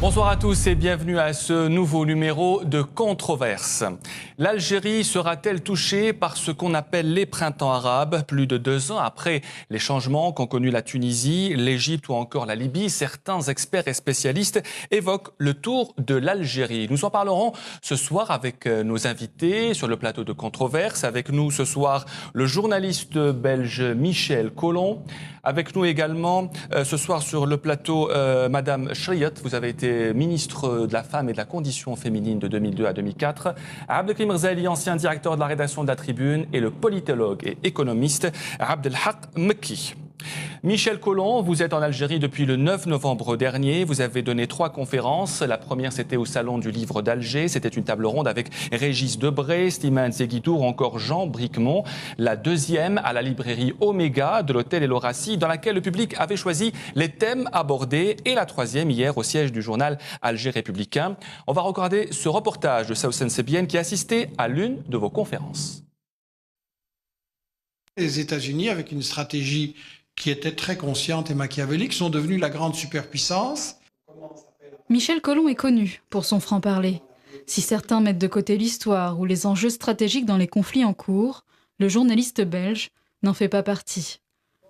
Bonsoir à tous et bienvenue à ce nouveau numéro de Controverse. L'Algérie sera-t-elle touchée par ce qu'on appelle les printemps arabes? Plus de 2 ans après les changements qu'ont connus la Tunisie, l'Égypte ou encore la Libye, certains experts et spécialistes évoquent le tour de l'Algérie. Nous en parlerons ce soir avec nos invités sur le plateau de Controverse. Avec nous ce soir, le journaliste belge Michel Collomb. Avec nous également ce soir sur le plateau, Madame Chriot, vous avez été ministre de la Femme et de la Condition féminine de 2002 à 2004. Abdelkrim Rzali, ancien directeur de la rédaction de la Tribune, et le politologue et économiste Abdelhak Mekki. Michel Collomb, vous êtes en Algérie depuis le 9 novembre dernier. Vous avez donné 3 conférences. La première, c'était au Salon du Livre d'Alger. C'était une table ronde avec Régis Debray, Slimane Zeguidour ou encore Jean Bricmont. La deuxième, à la librairie Oméga de l'hôtel El Horaci, dans laquelle le public avait choisi les thèmes abordés. Et la troisième, hier, au siège du journal Alger Républicain. On va regarder ce reportage de Saoussen Sebienne qui assistait à l'une de vos conférences. Les États-Unis, avec une stratégie qui était très consciente et machiavélique, sont devenus la grande superpuissance. Michel Collomb est connu pour son franc-parler. Si certains mettent de côté l'histoire ou les enjeux stratégiques dans les conflits en cours, le journaliste belge n'en fait pas partie.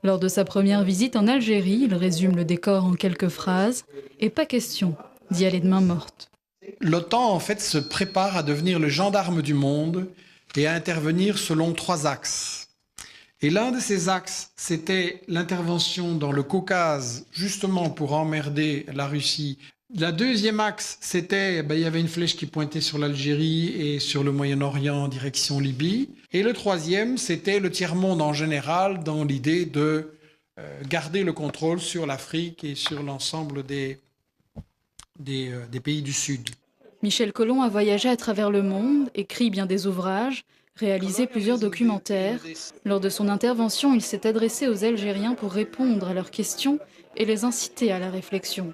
Lors de sa première visite en Algérie, il résume le décor en quelques phrases et pas question d'y aller de main morte. L'OTAN, en fait, se prépare à devenir le gendarme du monde et à intervenir selon 3 axes. Et l'un de ces axes, c'était l'intervention dans le Caucase, justement pour emmerder la Russie. La deuxième axe, c'était, il y avait une flèche qui pointait sur l'Algérie et sur le Moyen-Orient en direction Libye. Et le troisième, c'était le tiers-monde en général, dans l'idée de garder le contrôle sur l'Afrique et sur l'ensemble des pays du Sud. Michel Collomb a voyagé à travers le monde, écrit bien des ouvrages, réalisé plusieurs documentaires. Lors de son intervention, il s'est adressé aux Algériens pour répondre à leurs questions et les inciter à la réflexion.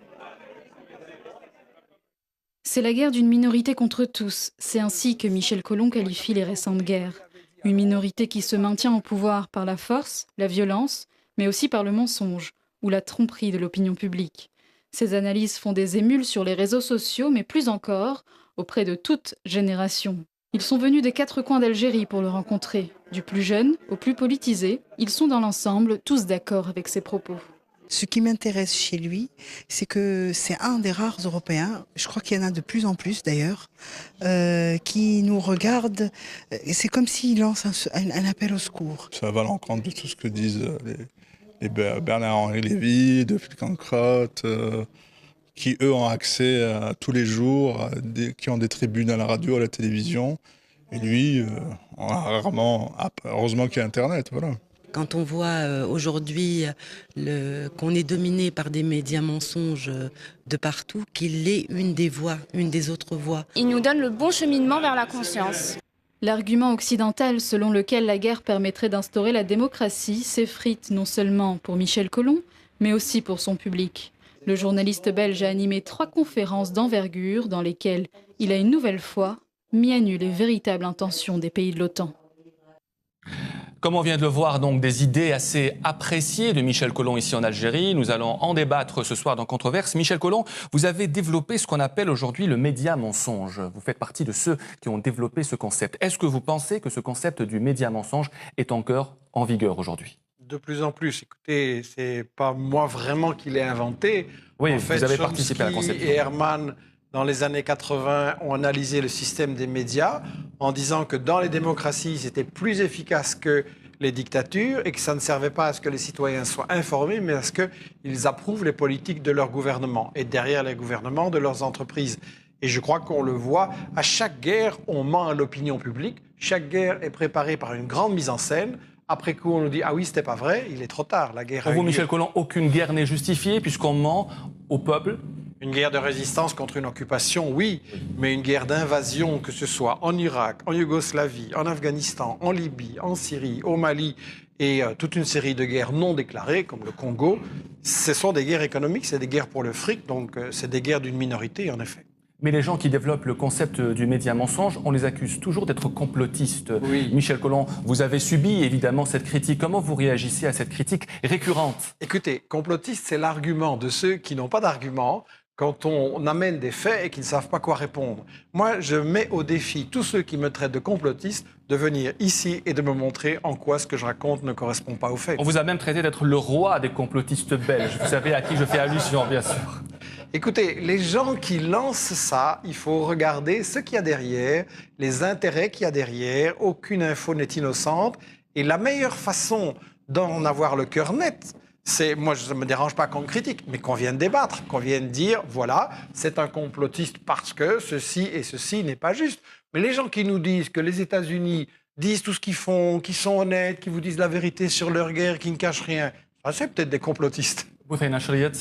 C'est la guerre d'une minorité contre tous. C'est ainsi que Michel Collomb qualifie les récentes guerres. Une minorité qui se maintient au pouvoir par la force, la violence, mais aussi par le mensonge ou la tromperie de l'opinion publique. Ces analyses font des émules sur les réseaux sociaux, mais plus encore, auprès de toute génération. Ils sont venus des 4 coins d'Algérie pour le rencontrer. Du plus jeune au plus politisé, ils sont dans l'ensemble tous d'accord avec ses propos. Ce qui m'intéresse chez lui, c'est que c'est un des rares Européens, je crois qu'il y en a de plus en plus d'ailleurs, qui nous regarde. C'est comme s'il lance un appel au secours. Ça va à l'encontre de tout ce que disent les Bernard-Henri Lévy, de Philcancotte, qui eux ont accès tous les jours, qui ont des tribunes à la radio, à la télévision. Et lui, on a rarement, heureusement qu'il y a Internet, voilà. Quand on voit aujourd'hui qu'on est dominé par des médias mensonges de partout, qu'il est une des voix, une des autres voix. Il nous donne le bon cheminement vers la conscience. L'argument occidental selon lequel la guerre permettrait d'instaurer la démocratie s'effrite non seulement pour Michel Collomb, mais aussi pour son public. Le journaliste belge a animé 3 conférences d'envergure dans lesquelles il a une nouvelle fois mis à nu les véritables intentions des pays de l'OTAN. Comme on vient de le voir, donc des idées assez appréciées de Michel Collomb ici en Algérie. Nous allons en débattre ce soir dans Controverse. Michel Collomb, vous avez développé ce qu'on appelle aujourd'hui le média mensonge. Vous faites partie de ceux qui ont développé ce concept. Est-ce que vous pensez que ce concept du média mensonge est encore en vigueur aujourd'hui? De plus en plus. Écoutez, c'est pas moi vraiment qui l'ai inventé. Oui, en vous fait, avez participé à la Chomsky conception. et Herman, dans les années 80, ont analysé le système des médias en disant que dans les démocraties, c'était plus efficace que les dictatures et que ça ne servait pas à ce que les citoyens soient informés, mais à ce qu'ils approuvent les politiques de leur gouvernement et derrière les gouvernements de leurs entreprises. Et je crois qu'on le voit, à chaque guerre, on ment à l'opinion publique. Chaque guerre est préparée par une grande mise en scène. Après coup, on nous dit « Ah oui, c'était pas vrai, il est trop tard, la guerre a eu Pour vous, lieu. » Michel Collomb, aucune guerre n'est justifiée puisqu'on ment au peuple Une guerre de résistance contre une occupation, oui, mais une guerre d'invasion, que ce soit en Irak, en Yougoslavie, en Afghanistan, en Libye, en Syrie, au Mali, et toute une série de guerres non déclarées, comme le Congo, ce sont des guerres économiques, c'est des guerres pour le fric, donc c'est des guerres d'une minorité, en effet. Mais les gens qui développent le concept du média mensonge, on les accuse toujours d'être complotistes. Oui. Michel Collomb, vous avez subi évidemment cette critique. Comment vous réagissez à cette critique récurrente? Écoutez, complotiste, c'est l'argument de ceux qui n'ont pas d'argument quand on amène des faits et qui ne savent pas quoi répondre. Moi, je mets au défi tous ceux qui me traitent de complotiste de venir ici et de me montrer en quoi ce que je raconte ne correspond pas aux faits. On vous a même traité d'être le roi des complotistes belges. Vous savez à qui je fais allusion, bien sûr. Écoutez, les gens qui lancent ça, il faut regarder ce qu'il y a derrière, les intérêts qu'il y a derrière. Aucune info n'est innocente. Et la meilleure façon d'en avoir le cœur net, c'est, moi, ça ne me dérange pas qu'on critique, mais qu'on vienne débattre, qu'on vienne dire, voilà, c'est un complotiste parce que ceci et ceci n'est pas juste. Mais les gens qui nous disent que les États-Unis disent tout ce qu'ils font, qui sont honnêtes, qui vous disent la vérité sur leur guerre, qui ne cachent rien, ça, c'est peut-être des complotistes. Bouthayna Chriet,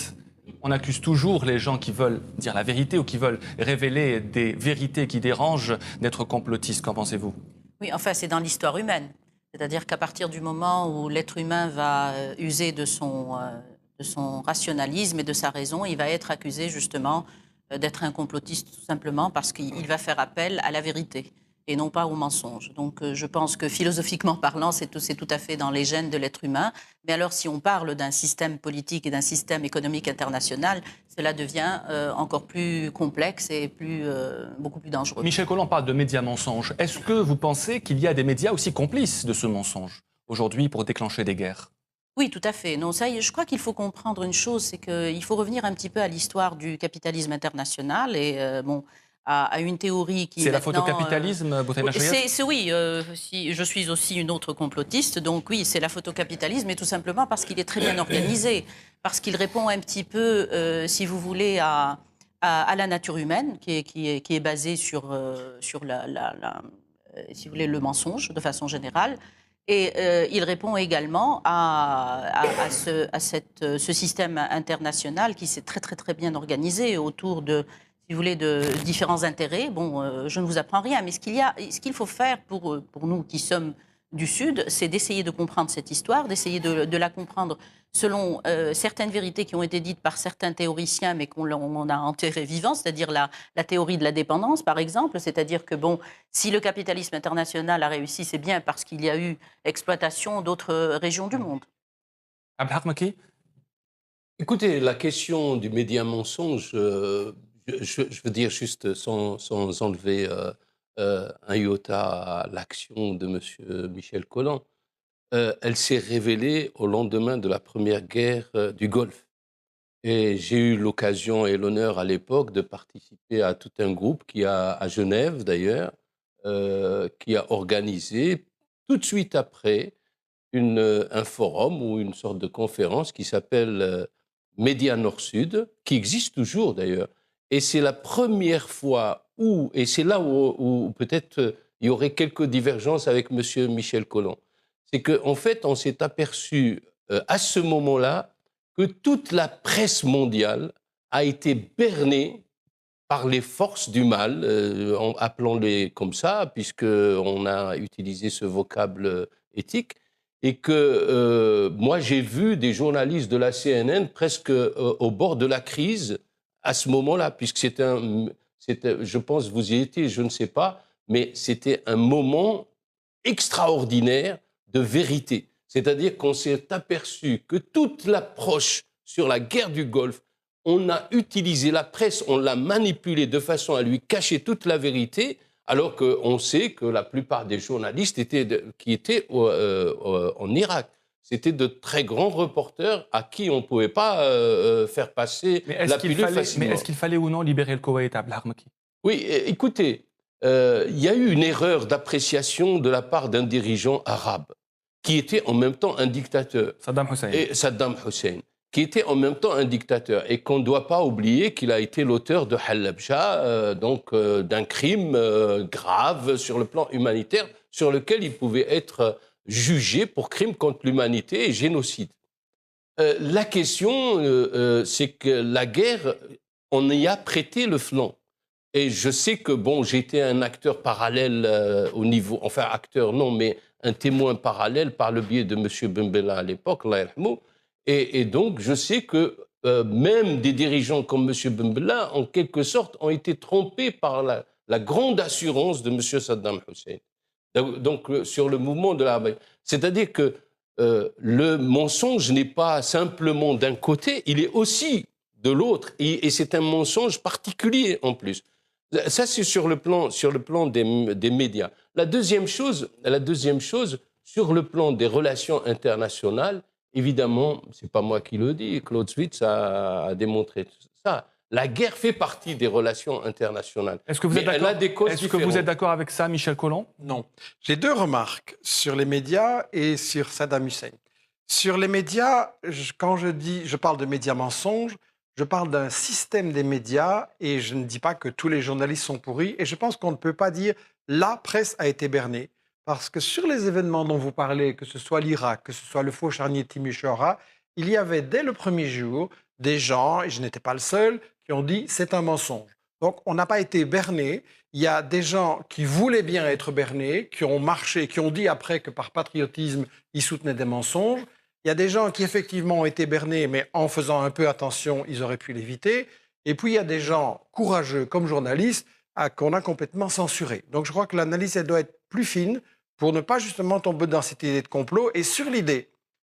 on accuse toujours les gens qui veulent dire la vérité ou qui veulent révéler des vérités qui dérangent d'être complotistes. Qu'en pensez-vous? Oui, enfin, c'est dans l'histoire humaine. C'est-à-dire qu'à partir du moment où l'être humain va user de son rationalisme et de sa raison, il va être accusé justement d'être un complotiste tout simplement parce qu'il va faire appel à la vérité et non pas au mensonge. Donc je pense que philosophiquement parlant, c'est tout à fait dans les gènes de l'être humain. Mais alors si on parle d'un système politique et d'un système économique international, cela devient encore plus complexe et beaucoup plus dangereux. Michel Collomb parle de médias mensonges. Est-ce que vous pensez qu'il y a des médias aussi complices de ce mensonge aujourd'hui pour déclencher des guerres? Oui, tout à fait. Non, ça, je crois qu'il faut comprendre une chose, c'est qu'il faut revenir un petit peu à l'histoire du capitalisme international et à une théorie qui c'est la photocapitalisme, Bouthayna Chriet? Oui, si, je suis aussi une autre complotiste, donc oui, c'est la photocapitalisme, mais tout simplement parce qu'il est très bien organisé, parce qu'il répond un petit peu, si vous voulez, à la nature humaine, qui est basée sur si vous voulez, le mensonge, de façon générale. Et il répond également à ce système international qui s'est très, très, très bien organisé autour de, si vous voulez, de différents intérêts. Bon, je ne vous apprends rien, mais ce qu'il faut faire pour nous qui sommes du Sud, c'est d'essayer de comprendre cette histoire, d'essayer de la comprendre selon certaines vérités qui ont été dites par certains théoriciens, mais qu'on a enterrées vivants, c'est-à-dire la théorie de la dépendance, par exemple, c'est-à-dire que, bon, si le capitalisme international a réussi, c'est bien parce qu'il y a eu exploitation d'autres régions du monde. Abdelhak Maki? Écoutez, la question du média mensonge, je veux dire juste sans enlever un iota à l'action de M. Michel Collomb, elle s'est révélée au lendemain de la première guerre du Golfe. Et j'ai eu l'occasion et l'honneur à l'époque de participer à tout un groupe à Genève d'ailleurs, qui a organisé tout de suite après un forum ou une sorte de conférence qui s'appelle Média Nord-Sud, qui existe toujours d'ailleurs. Et c'est la première fois et c'est là où peut-être il y aurait quelques divergences avec M. Michel Collomb, c'est qu'en fait, on s'est aperçu à ce moment-là que toute la presse mondiale a été bernée par les forces du mal, appelons-les comme ça, puisqu'on a utilisé ce vocable éthique, et que moi, j'ai vu des journalistes de la CNN presque au bord de la crise à ce moment-là, puisque je pense, vous y étiez, je ne sais pas, mais c'était un moment extraordinaire de vérité. C'est-à-dire qu'on s'est aperçu que toute l'approche sur la guerre du Golfe, on a utilisé la presse, on l'a manipulée de façon à lui cacher toute la vérité, alors qu'on sait que la plupart des journalistes qui étaient en Irak, c'était de très grands reporters à qui on ne pouvait pas faire passer la pilule facilement. Mais est-ce qu'il fallait ou non libérer le Koweït, Abdelhak Maki? Oui, écoutez, il y a eu une erreur d'appréciation de la part d'un dirigeant arabe qui était en même temps un dictateur. Saddam Hussein, qui était en même temps un dictateur et qu'on ne doit pas oublier qu'il a été l'auteur de Halabja, d'un crime grave sur le plan humanitaire sur lequel il pouvait être jugé pour crime contre l'humanité et génocide. La question, c'est que la guerre on y a prêté le flanc. Et je sais que, bon, j'étais un acteur parallèle au niveau... Enfin, acteur, non, mais un témoin parallèle par le biais de M. Ben Bella à l'époque, Allah yarhamou. Et donc, je sais que même des dirigeants comme M. Ben Bella, en quelque sorte, ont été trompés par la grande assurance de M. Saddam Hussein. Donc, sur le mouvement de l'arabie. C'est-à-dire que le mensonge n'est pas simplement d'un côté, il est aussi de l'autre. Et c'est un mensonge particulier en plus. Ça, c'est sur le plan des médias. La deuxième chose, sur le plan des relations internationales, évidemment, ce n'est pas moi qui le dis, Claude Switz a démontré ça. La guerre fait partie des relations internationales. Est-ce que vous êtes d'accord avec ça, Michel Collomb? Non. J'ai deux remarques sur les médias et sur Saddam Hussein. Sur les médias, quand je parle de médias mensonges, je parle d'un système des médias et je ne dis pas que tous les journalistes sont pourris. Et je pense qu'on ne peut pas dire la presse a été bernée. Parce que sur les événements dont vous parlez, que ce soit l'Irak, que ce soit le faux charnier Timisoara, il y avait dès le premier jour des gens, et je n'étais pas le seul, qui ont dit c'est un mensonge. Donc on n'a pas été berné. Il y a des gens qui voulaient bien être bernés, qui ont marché, qui ont dit après que par patriotisme, ils soutenaient des mensonges. Il y a des gens qui effectivement ont été bernés, mais en faisant un peu attention, ils auraient pu l'éviter. Et puis il y a des gens courageux comme journalistes qu'on a complètement censurés. Donc je crois que l'analyse, elle doit être plus fine pour ne pas justement tomber dans cette idée de complot. Et sur l'idée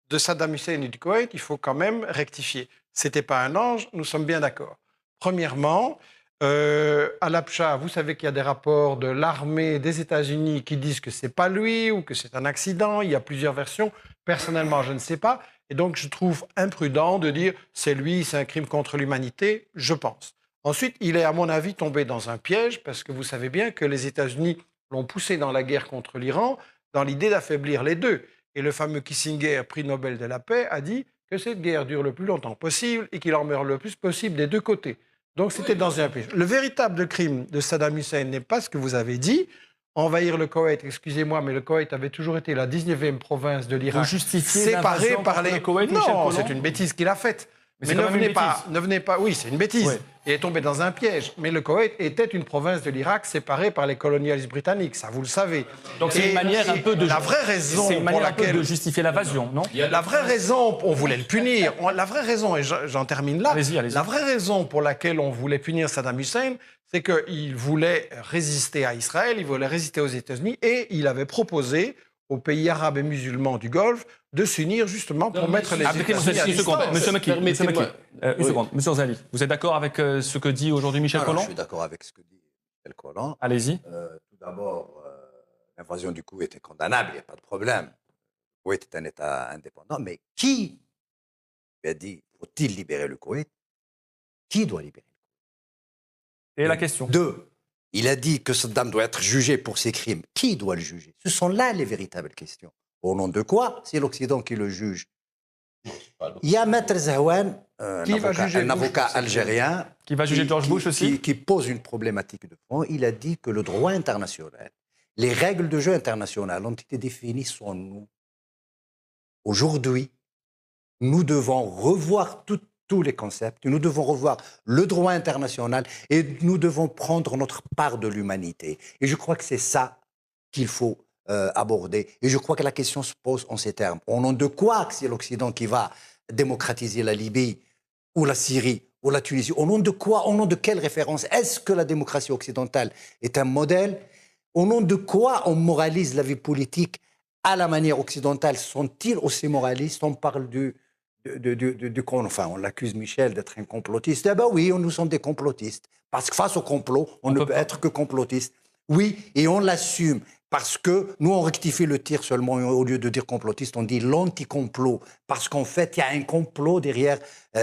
de Saddam Hussein et du Koweït, il faut quand même rectifier. C'était pas un ange, nous sommes bien d'accord. Premièrement, à l'Abcha, vous savez qu'il y a des rapports de l'armée des États-Unis qui disent que c'est pas lui ou que c'est un accident. Il y a plusieurs versions. Personnellement, je ne sais pas. Et donc, je trouve imprudent de dire c'est lui, c'est un crime contre l'humanité. Je pense. Ensuite, il est, à mon avis, tombé dans un piège parce que vous savez bien que les États-Unis l'ont poussé dans la guerre contre l'Iran dans l'idée d'affaiblir les deux. Et le fameux Kissinger, prix Nobel de la paix, a dit que cette guerre dure le plus longtemps possible et qu'il en meurt le plus possible des deux côtés. Donc c'était dans un piège. Le véritable crime de Saddam Hussein n'est pas ce que vous avez dit. Envahir le Koweït, excusez-moi, mais le Koweït avait toujours été la 19e province de l'Irak. Vous justifiez séparée par les... le Koweït, Non, c'est une bêtise qu'il a faite. Mais ne venez pas... Oui, c'est une bêtise. Oui. Il est tombé dans un piège. Mais le Koweït était une province de l'Irak séparée par les colonialistes britanniques. Ça, vous le savez. Donc c'est une manière un peu de... La vraie raison c'est une manière pour laquelle... de justifier l'invasion, non? La vraie raison, on voulait le punir. La vraie raison, et j'en termine là, Allez-y. la vraie raison pour laquelle on voulait punir Saddam Hussein, c'est qu'il voulait résister à Israël, il voulait résister aux États-Unis, et il avait proposé aux pays arabes et musulmans du Golfe de s'unir justement pour mettre les États-Unis à distance. Monsieur Maki, une seconde. Monsieur Zali, vous êtes d'accord avec ce que dit aujourd'hui Michel Collomb? Je suis d'accord avec ce que dit Michel Collomb. Allez-y. Tout d'abord, l'invasion du Koweït est condamnable, il n'y a pas de problème. Le Koweït est un État indépendant, mais qui lui a dit faut-il libérer le Koweït? Qui doit libérer le Koweït? Et la question. Deux, il a dit que Saddam doit être jugé pour ses crimes. Qui doit le juger? Ce sont là les véritables questions. Au nom de quoi? C'est l'Occident qui le juge. Il y a Maître Zahwan, un avocat algérien, qui va juger George Bush aussi, qui pose une problématique de fond. Il a dit que le droit international, les règles de jeu internationales ont été définies sans nous. Aujourd'hui, nous devons revoir tous les concepts, nous devons revoir le droit international et nous devons prendre notre part de l'humanité. Et je crois que c'est ça qu'il faut aborder. Et je crois que la question se pose en ces termes. Au nom de quoi c'est l'Occident qui va démocratiser la Libye ou la Syrie ou la Tunisie? Au nom de quoi? Au nom de quelle référence? Est-ce que la démocratie occidentale est un modèle? Au nom de quoi on moralise la vie politique à la manière occidentale? Sont-ils aussi moralistes? On parle enfin, on l'accuse Michel d'être un complotiste. Eh bien oui, nous sommes des complotistes. Parce que face au complot, on ne peut être que complotiste. Oui, et on l'assume. Parce que nous, on rectifie le tir seulement. Au lieu de dire complotiste, on dit l'anti-complot. Parce qu'en fait, il y a un complot derrière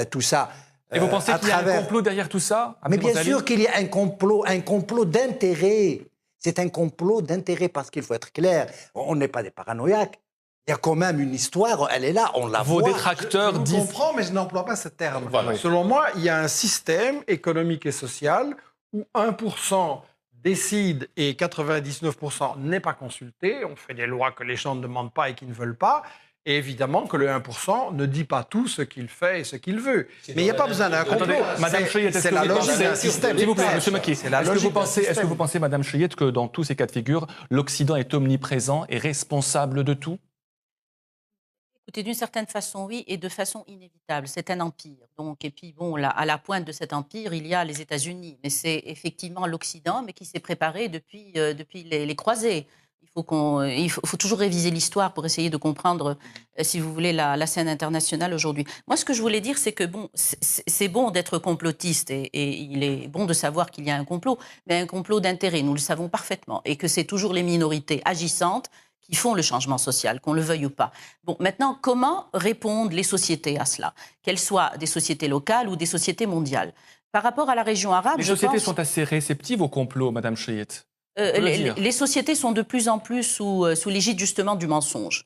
tout ça. Et vous pensez qu'il y a un complot derrière tout ça? Mais bien sûr qu'il y a un complot d'intérêt. C'est un complot d'intérêt parce qu'il faut être clair. On n'est pas des paranoïaques. Il y a quand même une histoire, elle est là, on la voit. Vos détracteurs disent... Je comprends, mais je n'emploie pas ce terme. Voilà. Selon moi, il y a un système économique et social où 1% décide et 99% n'est pas consulté. On fait des lois que les gens ne demandent pas et qui ne veulent pas. Et évidemment que le 1% ne dit pas tout ce qu'il fait et ce qu'il veut. Mais il n'y a pas besoin d'un complot. Madame Cheyet, c'est la logique d'un système. S'il vous plaît, Monsieur Macky, est-ce que vous pensez, Madame Cheyet, que dans tous ces cas de figure, l'Occident est omniprésent et responsable de tout? Écoutez, d'une certaine façon, oui, et de façon inévitable. C'est un empire. Donc, et puis, bon, là, à la pointe de cet empire, il y a les États-Unis. Mais c'est effectivement l'Occident, mais qui s'est préparé depuis les croisés. Il faut toujours réviser l'histoire pour essayer de comprendre, si vous voulez, la scène internationale aujourd'hui. Moi, ce que je voulais dire, c'est que bon, c'est bon d'être complotiste et il est bon de savoir qu'il y a un complot, mais un complot d'intérêt, nous le savons parfaitement, et que c'est toujours les minorités agissantes qui font le changement social, qu'on le veuille ou pas. Bon, maintenant, comment répondent les sociétés à cela? Qu'elles soient des sociétés locales ou des sociétés mondiales. Par rapport à la région arabe, les sociétés sont assez réceptives au complot, Madame Cheyet. Les sociétés sont de plus en plus sous l'égide justement du mensonge.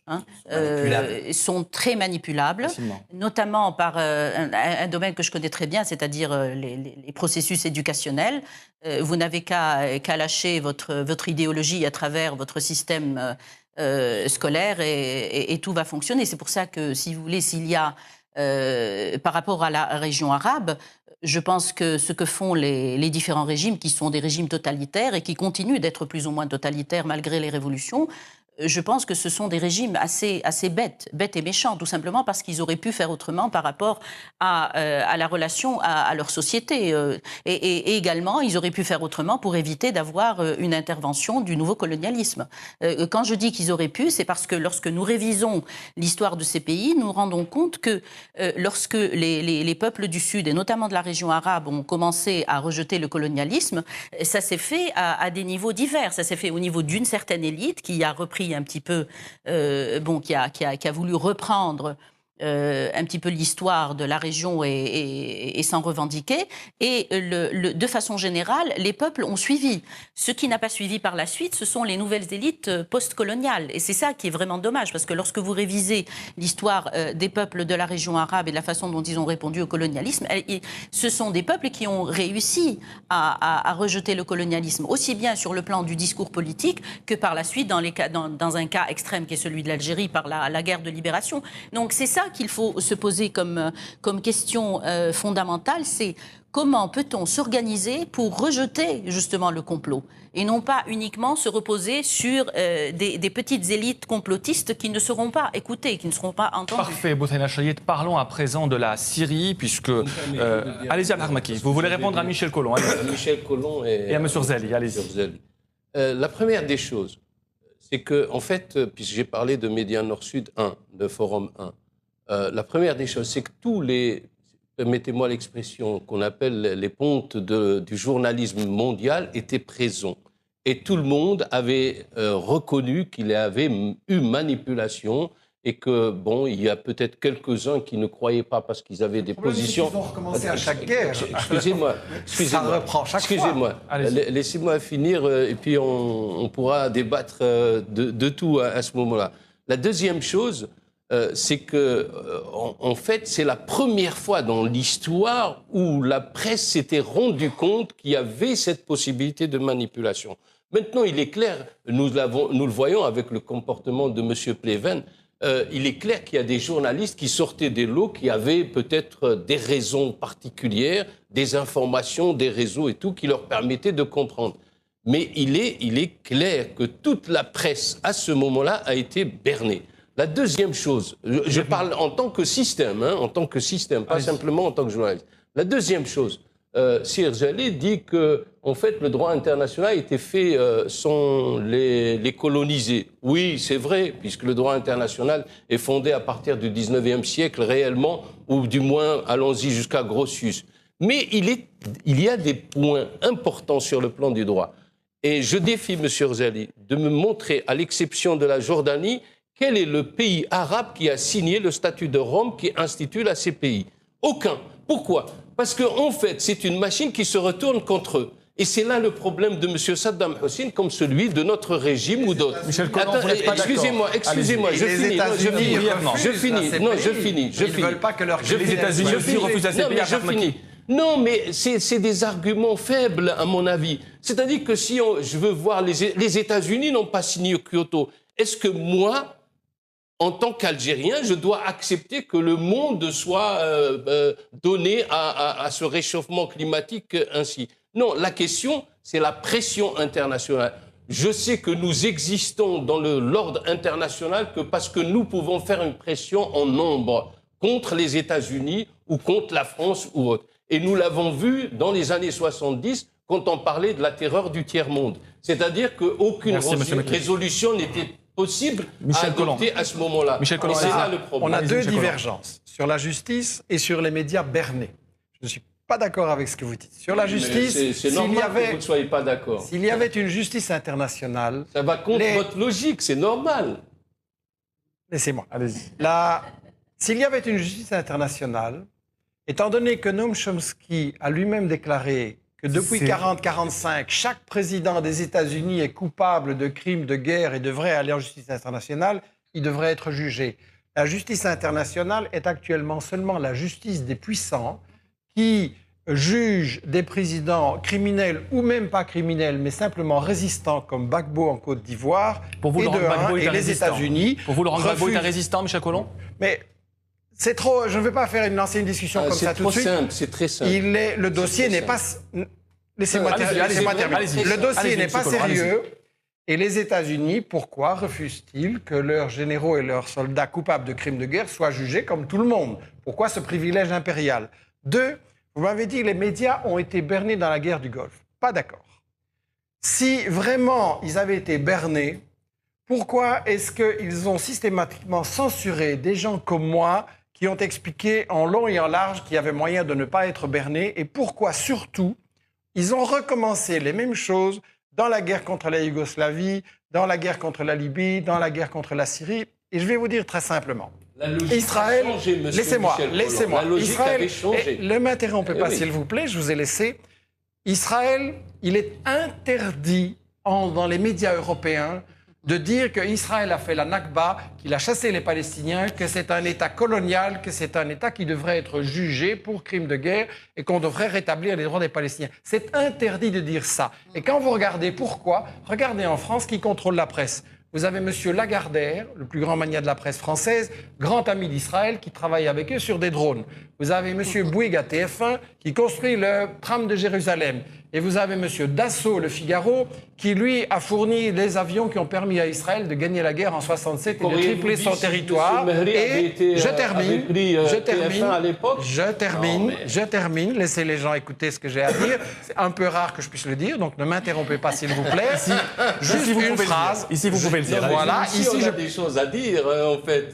Sont très manipulables, notamment par un domaine que je connais très bien, c'est-à-dire les processus éducationnels. Vous n'avez qu'à lâcher votre idéologie à travers votre système scolaire et tout va fonctionner. C'est pour ça que, si vous voulez, s'il y a, par rapport à la région arabe, je pense que ce que font les différents régimes, qui sont des régimes totalitaires et qui continuent d'être plus ou moins totalitaires malgré les révolutions, je pense que ce sont des régimes assez bêtes et méchants, tout simplement parce qu'ils auraient pu faire autrement par rapport à la relation à leur société. Et également, ils auraient pu faire autrement pour éviter d'avoir une intervention du nouveau colonialisme. Quand je dis qu'ils auraient pu, c'est parce que lorsque nous révisons l'histoire de ces pays, nous nous rendons compte que lorsque les peuples du Sud, et notamment de la région arabe, ont commencé à rejeter le colonialisme, ça s'est fait à des niveaux divers. Ça s'est fait au niveau d'une certaine élite qui a repris un petit peu, qui a voulu reprendre un petit peu l'histoire de la région et s'en revendiquer. Et de façon générale, les peuples ont suivi. Ce qui n'a pas suivi par la suite, ce sont les nouvelles élites post-coloniales. Et c'est ça qui est vraiment dommage, parce que lorsque vous révisez l'histoire des peuples de la région arabe et de la façon dont ils ont répondu au colonialisme, ce sont des peuples qui ont réussi à rejeter le colonialisme, aussi bien sur le plan du discours politique que par la suite dans un cas extrême qui est celui de l'Algérie par la guerre de libération. Donc c'est ça qu'il faut se poser comme question fondamentale, c'est comment peut-on s'organiser pour rejeter justement le complot et non pas uniquement se reposer sur des petites élites complotistes qui ne seront pas écoutées, qui ne seront pas entendues. Parfait, Boutaina Cheyet. Parlons à présent de la Syrie, puisque... allez-y, Abdelhamaki, vous voulez répondre à Michel Collomb. Michel Collomb et à M. Zali, allez-y. La première des choses, c'est que, en fait, puisque j'ai parlé de Média Nord-Sud 1, de Forum 1, la première des choses, c'est que tous les, permettez-moi l'expression, qu'on appelle les pontes du journalisme mondial étaient présents. Et tout le monde avait reconnu qu'il y avait eu manipulation et que, bon, il y a peut-être quelques-uns qui ne croyaient pas parce qu'ils avaient des positions... Ils ont recommencé à chaque guerre. Excusez-moi. Ça reprend chaque fois. Excusez-moi. Laissez-moi finir et puis on pourra débattre de tout à ce moment-là. La deuxième chose... c'est que, en fait, c'est la première fois dans l'histoire où la presse s'était rendue compte qu'il y avait cette possibilité de manipulation. Maintenant, il est clair, nous le voyons avec le comportement de M. Pleven, il est clair qu'il y a des journalistes qui sortaient des lots, qui avaient peut-être des raisons particulières, des informations, des réseaux et tout, qui leur permettaient de comprendre. Mais il est clair que toute la presse, à ce moment-là, a été bernée. La deuxième chose, je parle en tant que système, pas simplement en tant que journaliste. La deuxième chose, Sir Jalil dit que, en fait, le droit international a été fait sans les coloniser. Oui, c'est vrai, puisque le droit international est fondé à partir du 19e siècle réellement, ou du moins, allons-y jusqu'à Grotius. Mais il y a des points importants sur le plan du droit. Et je défie M. Jalil de me montrer, à l'exception de la Jordanie, quel est le pays arabe qui a signé le statut de Rome qui institue la CPI? Aucun. Pourquoi? Parce qu'en fait, c'est une machine qui se retourne contre eux. Et c'est là le problème de M. Saddam Hussein, comme celui de notre régime ou d'autres. Michel Collomb, vous n'êtes pas d'accord. Excusez-moi, je finis. Je Ils ne veulent pas que leur... Les États-Unis aussi refusent la CPI. Je finis. Non, mais c'est des arguments faibles, à mon avis. C'est-à-dire que si je veux voir... Les États-Unis n'ont pas signé Kyoto. Est-ce que moi... en tant qu'Algérien, je dois accepter que le monde soit donné à ce réchauffement climatique ainsi. Non, la question, c'est la pression internationale. Je sais que nous existons dans l'ordre international que parce que nous pouvons faire une pression en nombre contre les États-Unis ou contre la France ou autre. Et nous l'avons vu dans les années 70 quand on parlait de la terreur du tiers-monde. C'est-à-dire qu'aucune résolution n'était possible à adopter à ce moment-là. C'est là le problème. On a deux divergences sur la justice et sur les médias bernés. Je ne suis pas d'accord avec ce que vous dites. Sur la justice, c'est normal que vous ne soyez pas d'accord. S'il y avait une justice internationale... Ça va contre votre logique, c'est normal. Laissez-moi, allez-y. S'il y avait une justice internationale, étant donné que Noam Chomsky a lui-même déclaré que depuis 1940-1945, chaque président des États-Unis est coupable de crimes de guerre et devrait aller en justice internationale, il devrait être jugé. La justice internationale est actuellement seulement la justice des puissants qui juge des présidents criminels ou même pas criminels, mais simplement résistants comme Gbagbo en Côte d'Ivoire. Pour vous, Laurent Gbagbo est les États-Unis. Pour vous, Laurent Gbagbo est un résistant, Michel Collomb ? Mais c'est trop. Je ne vais pas lancer une discussion comme ça tout de suite. C'est très simple. Le dossier n'est pas. Laissez-moi terminer. Le dossier n'est pas sérieux. Et les États-Unis, pourquoi refusent-ils que leurs généraux et leurs soldats coupables de crimes de guerre soient jugés comme tout le monde ? Pourquoi ce privilège impérial ? 2, vous m'avez dit que les médias ont été bernés dans la guerre du Golfe. Pas d'accord. Si vraiment ils avaient été bernés, pourquoi est-ce qu'ils ont systématiquement censuré des gens comme moi qui ont expliqué en long et en large qu'il y avait moyen de ne pas être bernés, et pourquoi surtout ils ont recommencé les mêmes choses dans la guerre contre la Yougoslavie, dans la guerre contre la Libye, dans la guerre contre la Syrie. Et je vais vous dire très simplement. Israël, laissez-moi. Israël, ne m'interrompez pas, s'il vous plaît, je vous ai laissé. Israël, il est interdit dans les médias européens de dire qu'Israël a fait la Nakba, qu'il a chassé les Palestiniens, que c'est un État colonial, que c'est un État qui devrait être jugé pour crimes de guerre et qu'on devrait rétablir les droits des Palestiniens. C'est interdit de dire ça. Et quand vous regardez pourquoi, regardez en France qui contrôle la presse. Vous avez M. Lagardère, le plus grand magnat de la presse française, grand ami d'Israël, qui travaille avec eux sur des drones. Vous avez M. Bouygues à TF1, qui construit le tram de Jérusalem. Et vous avez M. Dassault, Le Figaro, qui, lui, a fourni les avions qui ont permis à Israël de gagner la guerre en 67 et de tripler son territoire. Et je termine. Laissez les gens écouter ce que j'ai à dire. C'est un peu rare que je puisse le dire, donc ne m'interrompez pas, s'il vous plaît. Juste une phrase. Ici, vous pouvez le dire. Voilà. Ici, on a des choses à dire, en fait.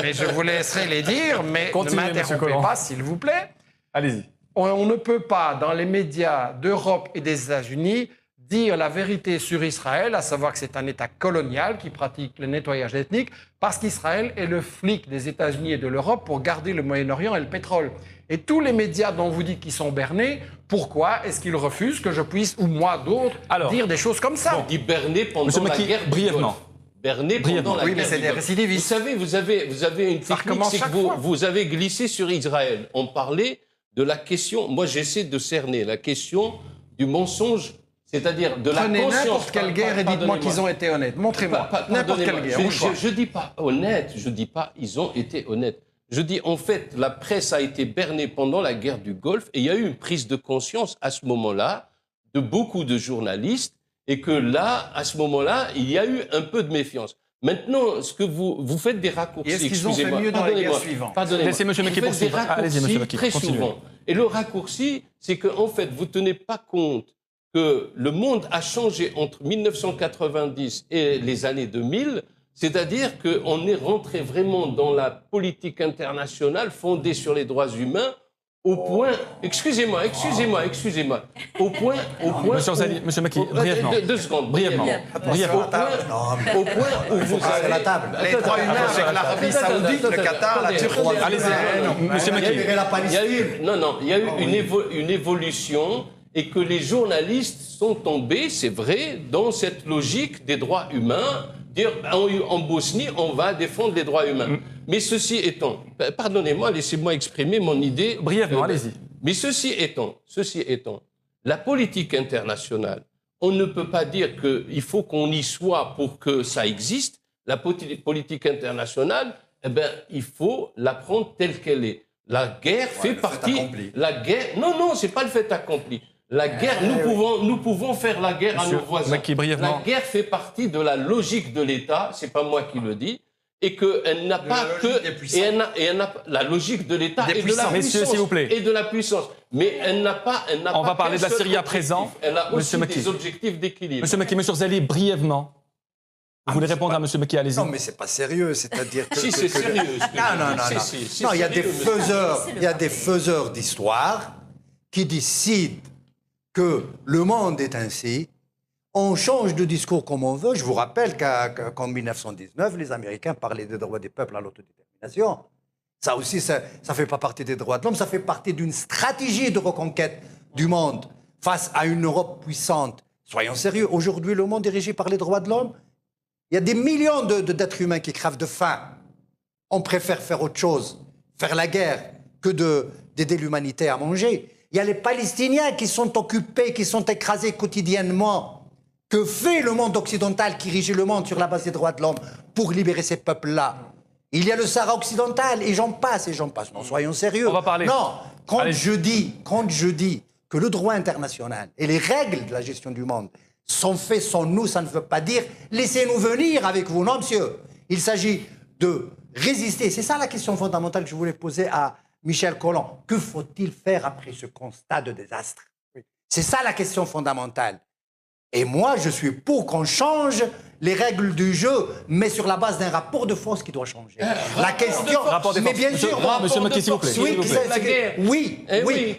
Mais je vous laisserai les dire, mais ne m'interrompez pas, s'il vous plaît. Allez-y. On ne peut pas, dans les médias d'Europe et des États-Unis, dire la vérité sur Israël, à savoir que c'est un État colonial qui pratique le nettoyage ethnique, parce qu'Israël est le flic des États-Unis et de l'Europe pour garder le Moyen-Orient et le pétrole. Et tous les médias dont vous dites qu'ils sont bernés, pourquoi est-ce qu'ils refusent que je puisse, ou moi d'autres, dire des choses comme ça ? On dit berné pendant la guerre brièvement. Berné pendant la guerre. Oui, mais c'est des récidivistes. Vous savez, vous avez une technique, c'est que vous avez glissé sur Israël. On parlait de la question, moi j'essaie de cerner la question du mensonge, c'est-à-dire de la conscience. Prenez n'importe quelle guerre et dites-moi qu'ils ont été honnêtes. Montrez-moi. N'importe quelle guerre. Je ne dis pas honnête, je ne dis pas ils ont été honnêtes. Je dis en fait, la presse a été bernée pendant la guerre du Golfe et il y a eu une prise de conscience à ce moment-là de beaucoup de journalistes et que là, à ce moment-là, il y a eu un peu de méfiance. Maintenant, ce que vous faites des raccourcis. Est-ce qu'ils ont fait mieux dans les guerres suivantes ? Laissez M. Mekki poursuivre. Allez-y, M. Mekki, très souvent. Et le raccourci, c'est qu'en fait, vous ne tenez pas compte que le monde a changé entre 1990 et les années 2000, c'est-à-dire qu'on est rentré vraiment dans la politique internationale fondée sur les droits humains au point... Excusez-moi. Au point... Monsieur Mekki, brièvement. 2 secondes. Brièvement. Au point où vous avez... la table. Les droits humains avec l'Arabie Saoudite, le Qatar, la Turquie... Allez-y, monsieur Mekki. Il y a eu une évolution et que les journalistes sont tombés, c'est vrai, dans cette logique des droits humains. Dire en Bosnie, on va défendre les droits humains. Mais ceci étant, pardonnez-moi, laissez-moi exprimer mon idée. Brièvement, allez-y. Mais ceci étant, la politique internationale, on ne peut pas dire qu'il faut qu'on y soit pour que ça existe. La politique internationale, eh ben, il faut la prendre telle qu'elle est. La guerre fait partie... La guerre... Non, c'est pas le fait accompli. La guerre, nous pouvons faire la guerre à nos voisins. La guerre fait partie de la logique de l'État, c'est pas moi qui le dis, et qu'elle n'a pas que... la logique de l'État et de la puissance. Messieurs, s'il vous plaît. Et de la puissance. Mais elle n'a pas... On va parler de la Syrie à présent. Elle a aussi des objectifs d'équilibre. Monsieur Mekki, monsieur Zali, brièvement. Vous voulez répondre à monsieur Mekki, allez-y. Non, mais c'est pas sérieux, c'est-à-dire que... Si, c'est sérieux. Non, il y a des faiseurs d'histoire qui décident que le monde est ainsi. On change de discours comme on veut. Je vous rappelle qu'en 1919, les Américains parlaient des droits des peuples à l'autodétermination. Ça aussi, ça ne fait pas partie des droits de l'homme, ça fait partie d'une stratégie de reconquête du monde face à une Europe puissante. Soyons sérieux, aujourd'hui, le monde est régi par les droits de l'homme. Il y a des millions d'êtres humains qui crèvent de faim. On préfère faire autre chose, faire la guerre, que d'aider l'humanité à manger. Il y a les Palestiniens qui sont occupés, qui sont écrasés quotidiennement. Que fait le monde occidental qui régit le monde sur la base des droits de l'homme pour libérer ces peuples-là? Il y a le Sahara occidental, et j'en passe, et j'en passe. Non, soyons sérieux. On va parler. Non, quand je dis que le droit international et les règles de la gestion du monde sont faits sans nous, ça ne veut pas dire laissez-nous venir avec vous. Non, monsieur. Il s'agit de résister. C'est ça la question fondamentale que je voulais poser à Michel Collomb. Que faut-il faire après ce constat de désastre? C'est ça la question fondamentale. Et moi, je suis pour qu'on change les règles du jeu, mais sur la base d'un rapport de force qui doit changer. La question... Mais bien sûr... Monsieur Mekki, s'il vous plaît. Oui.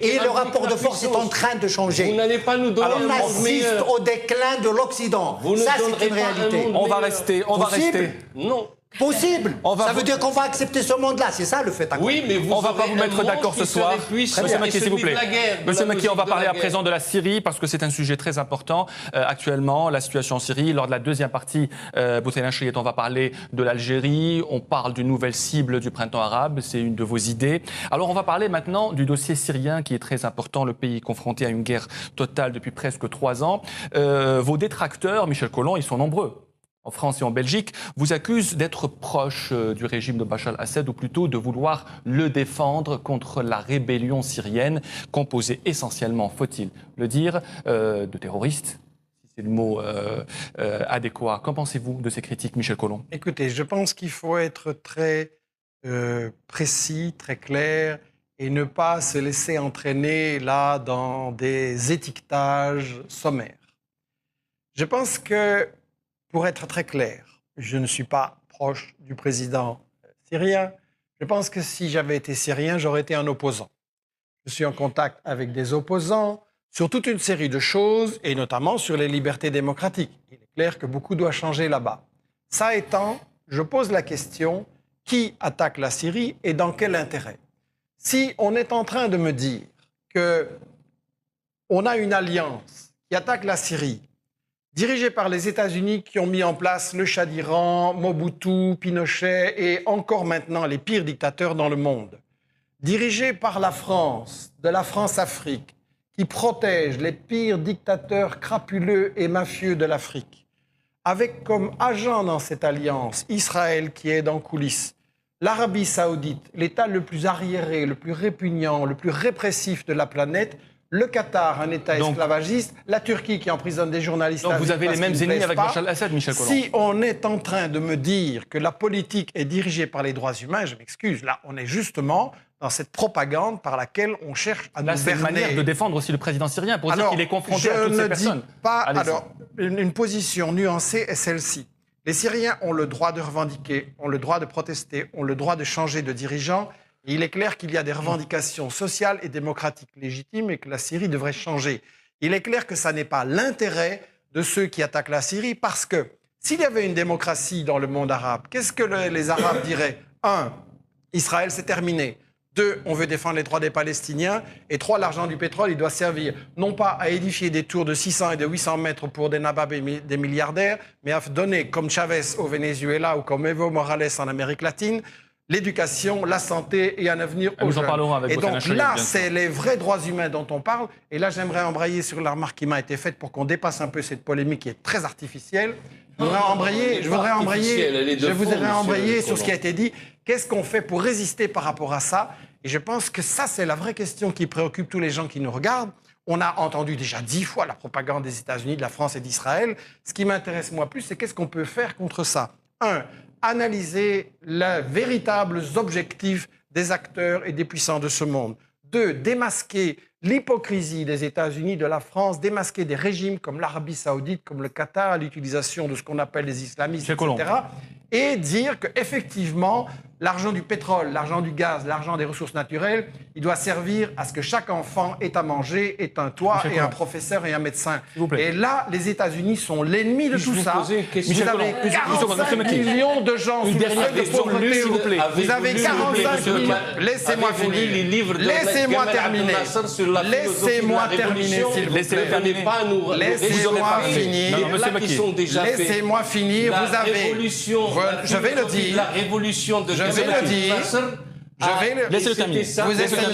Et le rapport de force est en train de changer. Vous n'allez pas nous donner... On assiste au déclin de l'Occident. Ça, c'est une réalité. On va rester... Non. Possible. Ça veut dire qu'on va accepter ce monde-là. C'est ça le fait accompli. Oui, mais vous on va pas vous mettre d'accord ce soir. Monsieur Mekki, s'il vous plaît. Monsieur Mekki, on va parler à présent de la Syrie parce que c'est un sujet très important actuellement, la situation en Syrie. Lors de la deuxième partie, Bouthelin Chriet, on va parler de l'Algérie. On parle d'une nouvelle cible du printemps arabe. C'est une de vos idées. Alors, on va parler maintenant du dossier syrien qui est très important. Le pays est confronté à une guerre totale depuis presque 3 ans. Vos détracteurs, Michel Collomb, ils sont nombreux. En France et en Belgique, vous accusent d'être proche du régime de Bachar al-Assad, ou plutôt de vouloir le défendre contre la rébellion syrienne, composée essentiellement, faut-il le dire, de terroristes, si c'est le mot adéquat. Qu'en pensez-vous de ces critiques, Michel Collomb? Écoutez, je pense qu'il faut être très précis, très clair, et ne pas se laisser entraîner là dans des étiquetages sommaires. Je pense que, pour être très clair, je ne suis pas proche du président syrien. Je pense que si j'avais été syrien, j'aurais été un opposant. Je suis en contact avec des opposants sur toute une série de choses, et notamment sur les libertés démocratiques. Il est clair que beaucoup doit changer là-bas. Ça étant, je pose la question, qui attaque la Syrie et dans quel intérêt? Si on est en train de me dire qu'on a une alliance qui attaque la Syrie, dirigé par les États-Unis qui ont mis en place le Shah d'Iran, Mobutu, Pinochet et encore maintenant les pires dictateurs dans le monde. Dirigé par la France, de la France-Afrique, qui protège les pires dictateurs crapuleux et mafieux de l'Afrique. Avec comme agent dans cette alliance Israël qui est en coulisses, l'Arabie saoudite, l'État le plus arriéré, le plus répugnant, le plus répressif de la planète, le Qatar, un État esclavagiste, la Turquie qui emprisonne des journalistes. Donc vous avez les mêmes ennemis avec Bachar al-Assad, Michel Collomb. Si on est en train de me dire que la politique est dirigée par les droits humains, je m'excuse, là on est justement dans cette propagande par laquelle on cherche à nous berner. C'est une manière de défendre aussi le président syrien pour dire qu'il est confronté à toutes ces personnes. Une position nuancée est celle-ci. Les Syriens ont le droit de revendiquer, ont le droit de protester, ont le droit de changer de dirigeant. Et il est clair qu'il y a des revendications sociales et démocratiques légitimes et que la Syrie devrait changer. Il est clair que ça n'est pas l'intérêt de ceux qui attaquent la Syrie parce que s'il y avait une démocratie dans le monde arabe, qu'est-ce que les Arabes diraient? 1. Israël, c'est terminé. 2. On veut défendre les droits des Palestiniens. Et 3. L'argent du pétrole, il doit servir non pas à édifier des tours de 600 et de 800 mètres pour des nababs et des milliardaires, mais à donner, comme Chavez au Venezuela ou comme Evo Morales en Amérique latine, l'éducation, la santé et un avenir aux Nous en jeunes. parlerons avec Et Boussana donc Chérif, là, bien sûr. c'est les vrais droits humains dont on parle. Et là, j'aimerais embrayer sur la remarque qui m'a été faite pour qu'on dépasse un peu cette polémique qui est très artificielle. Je voudrais embrayer sur ce qui a été dit. Qu'est-ce qu'on fait pour résister par rapport à ça? Et je pense que ça, c'est la vraie question qui préoccupe tous les gens qui nous regardent. On a entendu déjà 10 fois la propagande des États-Unis, de la France et d'Israël. Ce qui m'intéresse moi plus, c'est qu'est-ce qu'on peut faire contre ça? 1. Analyser les véritables objectifs des acteurs et des puissants de ce monde. 2. Démasquer l'hypocrisie des États-Unis, de la France, démasquer des régimes comme l'Arabie Saoudite, comme le Qatar, l'utilisation de ce qu'on appelle les islamistes, etc. Et dire qu'effectivement, l'argent du pétrole, l'argent du gaz, l'argent des ressources naturelles, il doit servir à ce que chaque enfant ait à manger, ait un toit, ait un professeur et un médecin. Et là, les États-Unis sont l'ennemi de tout ça. Vous avez 45 millions de gens sous le seuil de pauvreté. Vous avez 45 millions. Laissez-moi finir. Laissez-moi terminer. Laissez-moi terminer, s'il vous plaît. Laissez-moi finir. Laissez-moi finir. Vous avez... Je vais le dire. La révolution de... Je vais le dire. Laissez-le terminer. Vous essayez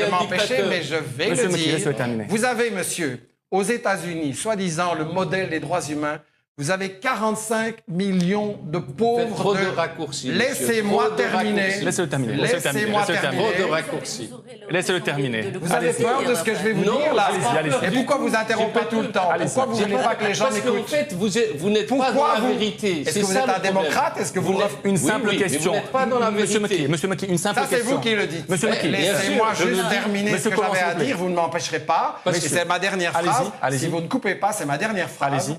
de m'empêcher, mais je vais le dire. Vous avez, monsieur, aux États-Unis, soi-disant le modèle des droits humains, vous avez 45 millions de pauvres. Trop de raccourcis. Laissez-moi terminer. Laissez-le terminer. Laissez-moi terminer. Trop de raccourcis. Laissez-le terminer. Vous avez peur de ce que je vais vous dire là? Et pourquoi vous interrompez tout le temps? Pourquoi vous ne voulez pas que les gens m'écoutent? Parce qu'en fait, vous n'êtes pas dans la vérité. Est-ce que vous êtes un démocrate? Est-ce que vous... Une simple question. Vous n'êtes pas dans la vérité. Monsieur Maki, une simple question. Ça, c'est vous qui le dites. Monsieur Maki. Laissez-moi juste terminer ce que j'avais à dire. Vous ne m'empêcherez pas. Et c'est ma dernière phrase. Si vous ne coupez pas, c'est ma dernière phrase.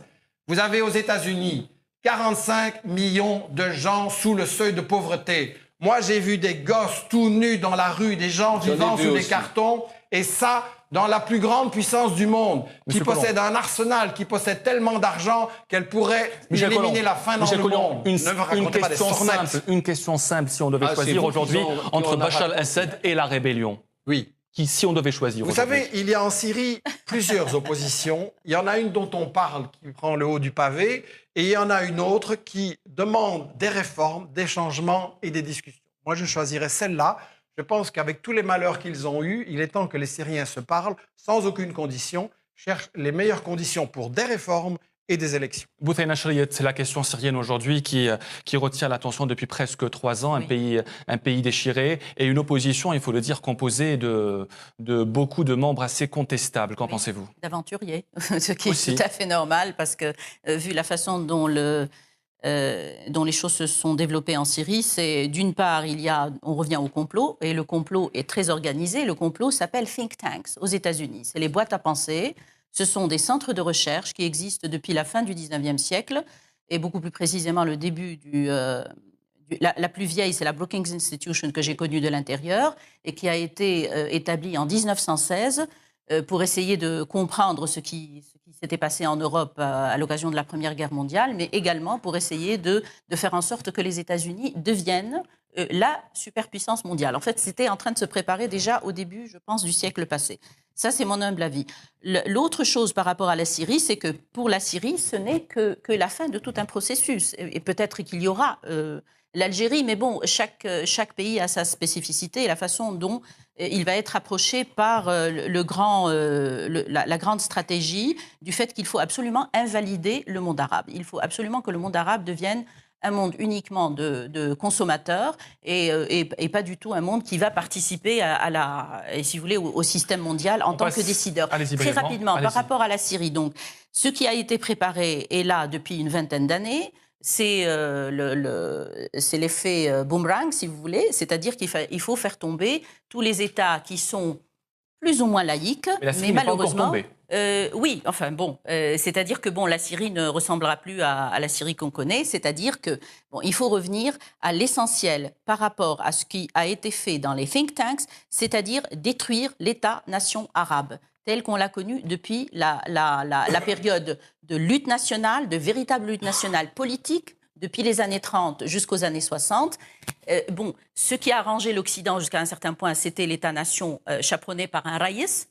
Vous avez aux États-Unis 45 millions de gens sous le seuil de pauvreté. Moi, j'ai vu des gosses tout nus dans la rue, des gens vivant sous des cartons. Et ça, dans la plus grande puissance du monde, qui possède un arsenal, qui possède tellement d'argent qu'elle pourrait éliminer la faim dans le monde. Ne me racontez pas des sornettes. Une question simple, si on devait choisir aujourd'hui entre Bachar el-Assad et la rébellion. Oui. Si on devait choisir. Vous savez, il y a en Syrie plusieurs oppositions. Il y en a une dont on parle qui prend le haut du pavé et il y en a une autre qui demande des réformes, des changements et des discussions. Moi, je choisirais celle-là. Je pense qu'avec tous les malheurs qu'ils ont eus, il est temps que les Syriens se parlent sans aucune condition, cherchent les meilleures conditions pour des réformes et des élections. Boussana Chérif, c'est la question syrienne aujourd'hui qui retient l'attention depuis presque 3 ans, oui. un pays déchiré et une opposition, il faut le dire, composée de beaucoup de membres assez contestables. Qu'en pensez-vous? D'aventuriers, ce qui est tout à fait normal parce que vu la façon dont les choses se sont développées en Syrie, c'est d'une part, on revient au complot, et le complot est très organisé. Le complot s'appelle think tanks aux États-Unis. C'est les boîtes à pensée. Ce sont des centres de recherche qui existent depuis la fin du 19e siècle, et beaucoup plus précisément le début la plus vieille, c'est la Brookings Institution que j'ai connue de l'intérieur, et qui a été établie en 1916 pour essayer de comprendre ce qui s'était passé en Europe à l'occasion de la Première Guerre mondiale, mais également pour essayer de faire en sorte que les États-Unis deviennent la superpuissance mondiale. En fait, c'était en train de se préparer déjà au début, je pense, du siècle passé. Ça, c'est mon humble avis. L'autre chose par rapport à la Syrie, c'est que pour la Syrie, ce n'est que la fin de tout un processus. Et peut-être qu'il y aura l'Algérie, mais bon, chaque pays a sa spécificité et la façon dont il va être approché par la grande stratégie du fait qu'il faut absolument invalider le monde arabe. Il faut absolument que le monde arabe devienne un monde uniquement de consommateurs et pas du tout un monde qui va participer si vous voulez, au système mondial en tant que décideur. Très rapidement, par rapport à la Syrie, donc, ce qui a été préparé est là depuis une vingtaine d'années. C'est l'effet boomerang, si vous voulez, c'est-à-dire qu'il faut faire tomber tous les États qui sont plus ou moins laïques, mais malheureusement... oui, enfin bon, c'est-à-dire que la Syrie ne ressemblera plus à la Syrie qu'on connaît, c'est-à-dire que il faut revenir à l'essentiel par rapport à ce qui a été fait dans les think tanks, c'est-à-dire détruire l'État-nation arabe tel qu'on l'a connu depuis la période de lutte nationale, de véritable lutte nationale politique, depuis les années 30 jusqu'aux années 60. Ce qui a arrangé l'Occident jusqu'à un certain point, c'était l'État-nation chaperonné par un raïs,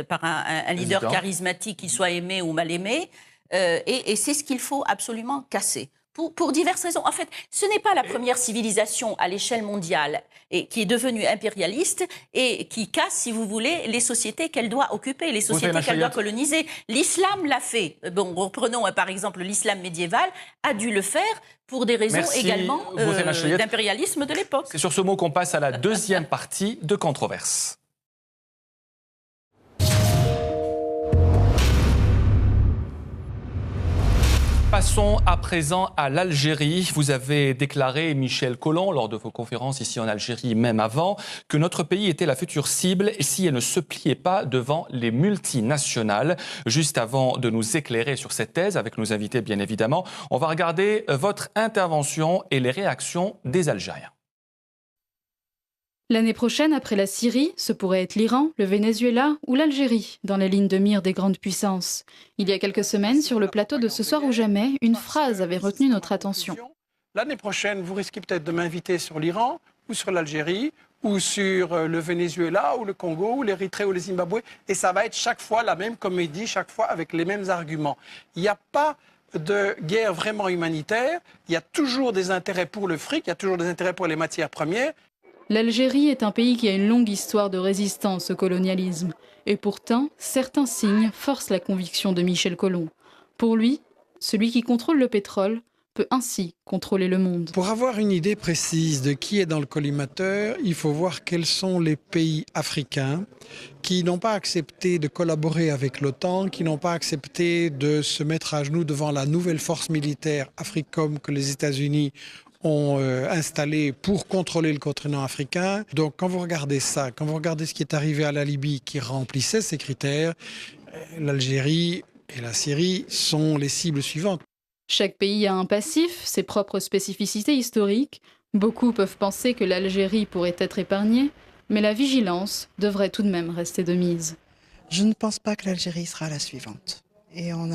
par un leader charismatique qui soit aimé ou mal aimé. Et c'est ce qu'il faut absolument casser. Pour diverses raisons. En fait, ce n'est pas la première civilisation à l'échelle mondiale et qui est devenue impérialiste et qui casse, si vous voulez, les sociétés qu'elle doit occuper, les sociétés qu'elle doit coloniser. L'islam l'a fait. Bon, reprenons par exemple l'islam médiéval, a dû le faire pour des raisons également d'impérialisme de l'époque. C'est sur ce mot qu'on passe à la deuxième partie de Controverse. Passons à présent à l'Algérie. Vous avez déclaré, Michel Collomb, lors de vos conférences ici en Algérie, même avant, que notre pays était la future cible si elle ne se pliait pas devant les multinationales. Juste avant de nous éclairer sur cette thèse, avec nos invités bien évidemment, on va regarder votre intervention et les réactions des Algériens. L'année prochaine, après la Syrie, ce pourrait être l'Iran, le Venezuela ou l'Algérie, dans la ligne de mire des grandes puissances. Il y a quelques semaines, sur le plateau de Ce soir ou jamais, une phrase avait retenu notre attention. L'année prochaine, vous risquez peut-être de m'inviter sur l'Iran ou sur l'Algérie ou sur le Venezuela ou le Congo ou l'Érythrée ou le Zimbabwe. Et ça va être chaque fois la même comédie, chaque fois avec les mêmes arguments. Il n'y a pas de guerre vraiment humanitaire. Il y a toujours des intérêts pour le fric, il y a toujours des intérêts pour les matières premières. L'Algérie est un pays qui a une longue histoire de résistance au colonialisme. Et pourtant, certains signes forcent la conviction de Michel Collomb. Pour lui, celui qui contrôle le pétrole peut ainsi contrôler le monde. Pour avoir une idée précise de qui est dans le collimateur, il faut voir quels sont les pays africains qui n'ont pas accepté de collaborer avec l'OTAN, qui n'ont pas accepté de se mettre à genoux devant la nouvelle force militaire Africom que les États-Unis ont installé pour contrôler le continent africain. Donc quand vous regardez ça, quand vous regardez ce qui est arrivé à la Libye qui remplissait ces critères, l'Algérie et la Syrie sont les cibles suivantes. Chaque pays a un passif, ses propres spécificités historiques. Beaucoup peuvent penser que l'Algérie pourrait être épargnée, mais la vigilance devrait tout de même rester de mise. Je ne pense pas que l'Algérie sera la suivante. Et on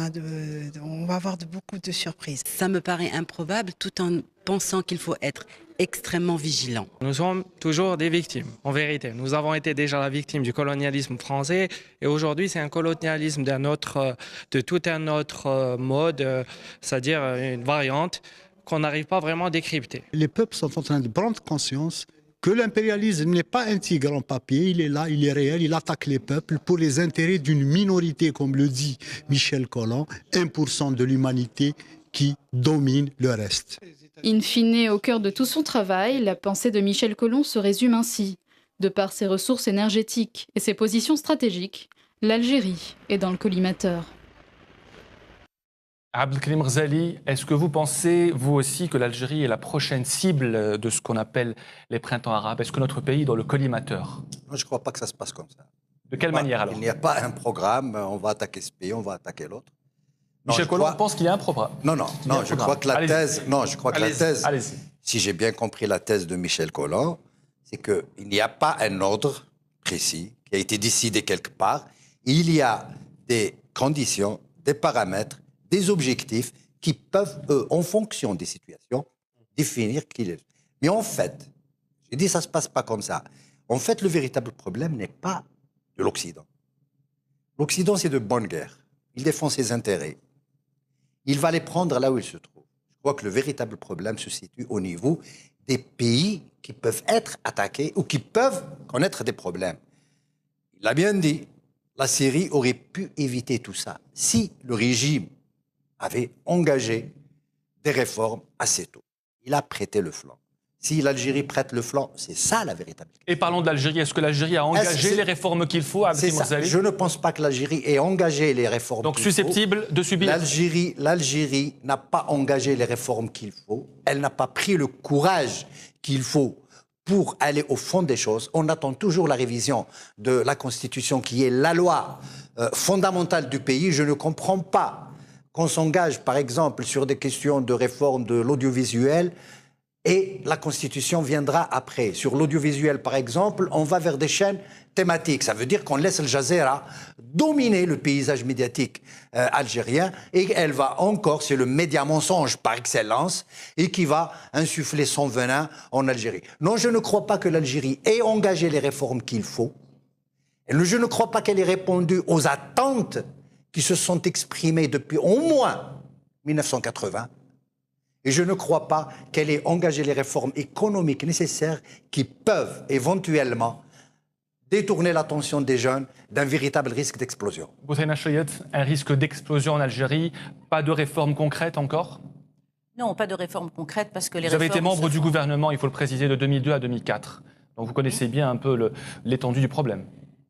va avoir beaucoup de surprises. Ça me paraît improbable tout en pensant qu'il faut être extrêmement vigilant. Nous sommes toujours des victimes, en vérité. Nous avons été déjà la victime du colonialisme français et aujourd'hui c'est un colonialisme de tout un autre mode, c'est-à-dire une variante qu'on n'arrive pas vraiment à décrypter. Les peuples sont en train de prendre conscience que l'impérialisme n'est pas un tigre en papier, il est là, il est réel, il attaque les peuples pour les intérêts d'une minorité, comme le dit Michel Collomb, 1% de l'humanité qui domine le reste. In fine, au cœur de tout son travail, la pensée de Michel Collomb se résume ainsi. De par ses ressources énergétiques et ses positions stratégiques, l'Algérie est dans le collimateur. Abdelkrim Ghzali, est-ce que vous pensez, vous aussi, que l'Algérie est la prochaine cible de ce qu'on appelle les printemps arabes? Est-ce que notre pays est dans le collimateur? Non, je ne crois pas que ça se passe comme ça. De quelle manière alors? Il n'y a pas un programme, on va attaquer ce pays, on va attaquer l'autre. Michel Collomb pense qu'il y a un programme. Non, je crois que la thèse... Non, je crois que la thèse... Si j'ai bien compris la thèse de Michel Collomb, c'est qu'il n'y a pas un ordre précis qui a été décidé quelque part. Il y a des conditions, des paramètres, des objectifs qui peuvent, en fonction des situations, définir qui il est. Mais en fait, j'ai dit ça ne se passe pas comme ça. En fait, le véritable problème n'est pas de l'Occident. L'Occident, c'est de bonne guerre. Il défend ses intérêts. Il va les prendre là où ils se trouvent. Je crois que le véritable problème se situe au niveau des pays qui peuvent être attaqués ou qui peuvent connaître des problèmes. Il l'a bien dit, la Syrie aurait pu éviter tout ça si le régime avait engagé des réformes assez tôt. Il a prêté le flanc. Si l'Algérie prête le flanc, c'est ça la véritable question. Et parlons de l'Algérie. Est-ce que l'Algérie a engagé les réformes qu'il faut? Je ne pense pas que l'Algérie ait engagé les réformes qu'il faut. Donc susceptible de subir? L'Algérie n'a pas engagé les réformes qu'il faut. Elle n'a pas pris le courage qu'il faut pour aller au fond des choses. On attend toujours la révision de la Constitution qui est la loi fondamentale du pays. Je ne comprends pas qu'on s'engage, par exemple, sur des questions de réforme de l'audiovisuel et la Constitution viendra après. Sur l'audiovisuel, par exemple, on va vers des chaînes thématiques. Ça veut dire qu'on laisse Al Jazeera dominer le paysage médiatique algérien et elle va encore, c'est le média mensonge par excellence et qui va insuffler son venin en Algérie. Non, je ne crois pas que l'Algérie ait engagé les réformes qu'il faut. Je ne crois pas qu'elle ait répondu aux attentes qui se sont exprimées depuis au moins 1980. Et je ne crois pas qu'elle ait engagé les réformes économiques nécessaires qui peuvent éventuellement détourner l'attention des jeunes d'un véritable risque d'explosion. Bouzaïna Chayet, un risque d'explosion en Algérie, pas de réforme concrète encore? Non, pas de réforme concrète parce que les Vous avez été réformes membre du gouvernement, il faut le préciser, de 2002 à 2004. Donc vous connaissez bien un peu l'étendue du problème.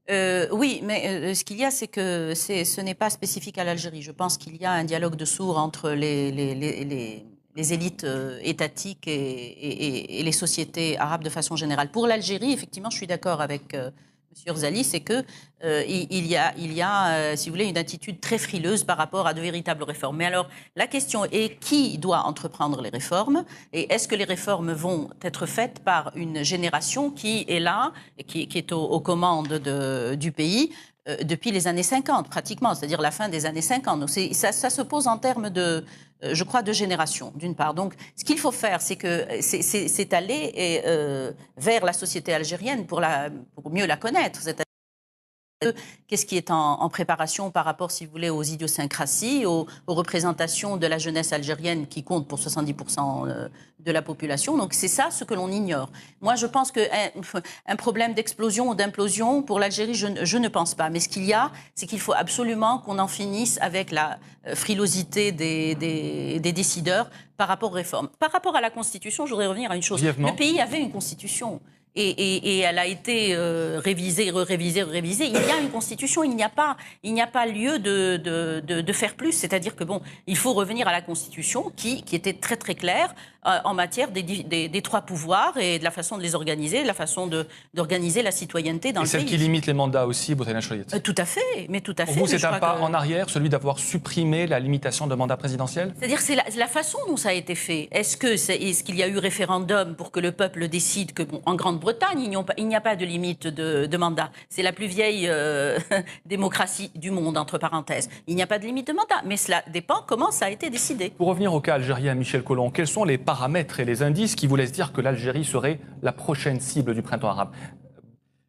Oui, mais ce qu'il y a, c'est que ce n'est pas spécifique à l'Algérie. Je pense qu'il y a un dialogue de sourds entre les élites étatiques et les sociétés arabes de façon générale. Pour l'Algérie, effectivement, je suis d'accord avec M. Orzali, c'est que il y a, si vous voulez, une attitude très frileuse par rapport à de véritables réformes. Mais alors, la question est qui doit entreprendre les réformes et est-ce que les réformes vont être faites par une génération qui est là, qui est aux commandes du pays depuis les années 50, pratiquement, c'est-à-dire la fin des années 50. Donc ça se pose en termes de, je crois, de génération, d'une part. Donc, ce qu'il faut faire, c'est aller vers la société algérienne pour mieux la connaître. Qu'est-ce qui est en préparation par rapport, si vous voulez, aux idiosyncrasies, aux représentations de la jeunesse algérienne qui compte pour 70% de la population. Donc c'est ça ce que l'on ignore. Moi, je pense qu'un problème d'explosion ou d'implosion pour l'Algérie, je ne pense pas. Mais ce qu'il y a, c'est qu'il faut absolument qu'on en finisse avec la frilosité des décideurs par rapport aux réformes. Par rapport à la Constitution, je voudrais revenir à une chose. Brièvement. Le pays avait une Constitution. Et elle a été révisée. Il y a une constitution, il n'y a pas lieu de faire plus. C'est-à-dire que il faut revenir à la constitution qui était très très claire en matière des trois pouvoirs et de la façon de les organiser, de la façon d'organiser la citoyenneté dans le pays. Et celle qui limite les mandats aussi, Bouzaïna Chayet. Tout à fait, mais tout à fait. Pour vous, c'est un pas en arrière, celui d'avoir supprimé la limitation de mandat présidentiel? C'est-à-dire c'est la façon dont ça a été fait. Est-ce qu'il y a eu référendum pour que le peuple décide que, en Grande-Bretagne, il n'y a pas de limite de mandat. C'est la plus vieille démocratie du monde, entre parenthèses. Il n'y a pas de limite de mandat, mais cela dépend comment ça a été décidé. Pour revenir au cas algérien, Michel Collomb, quels sont les paramètres et les indices qui vous laissent dire que l'Algérie serait la prochaine cible du printemps arabe?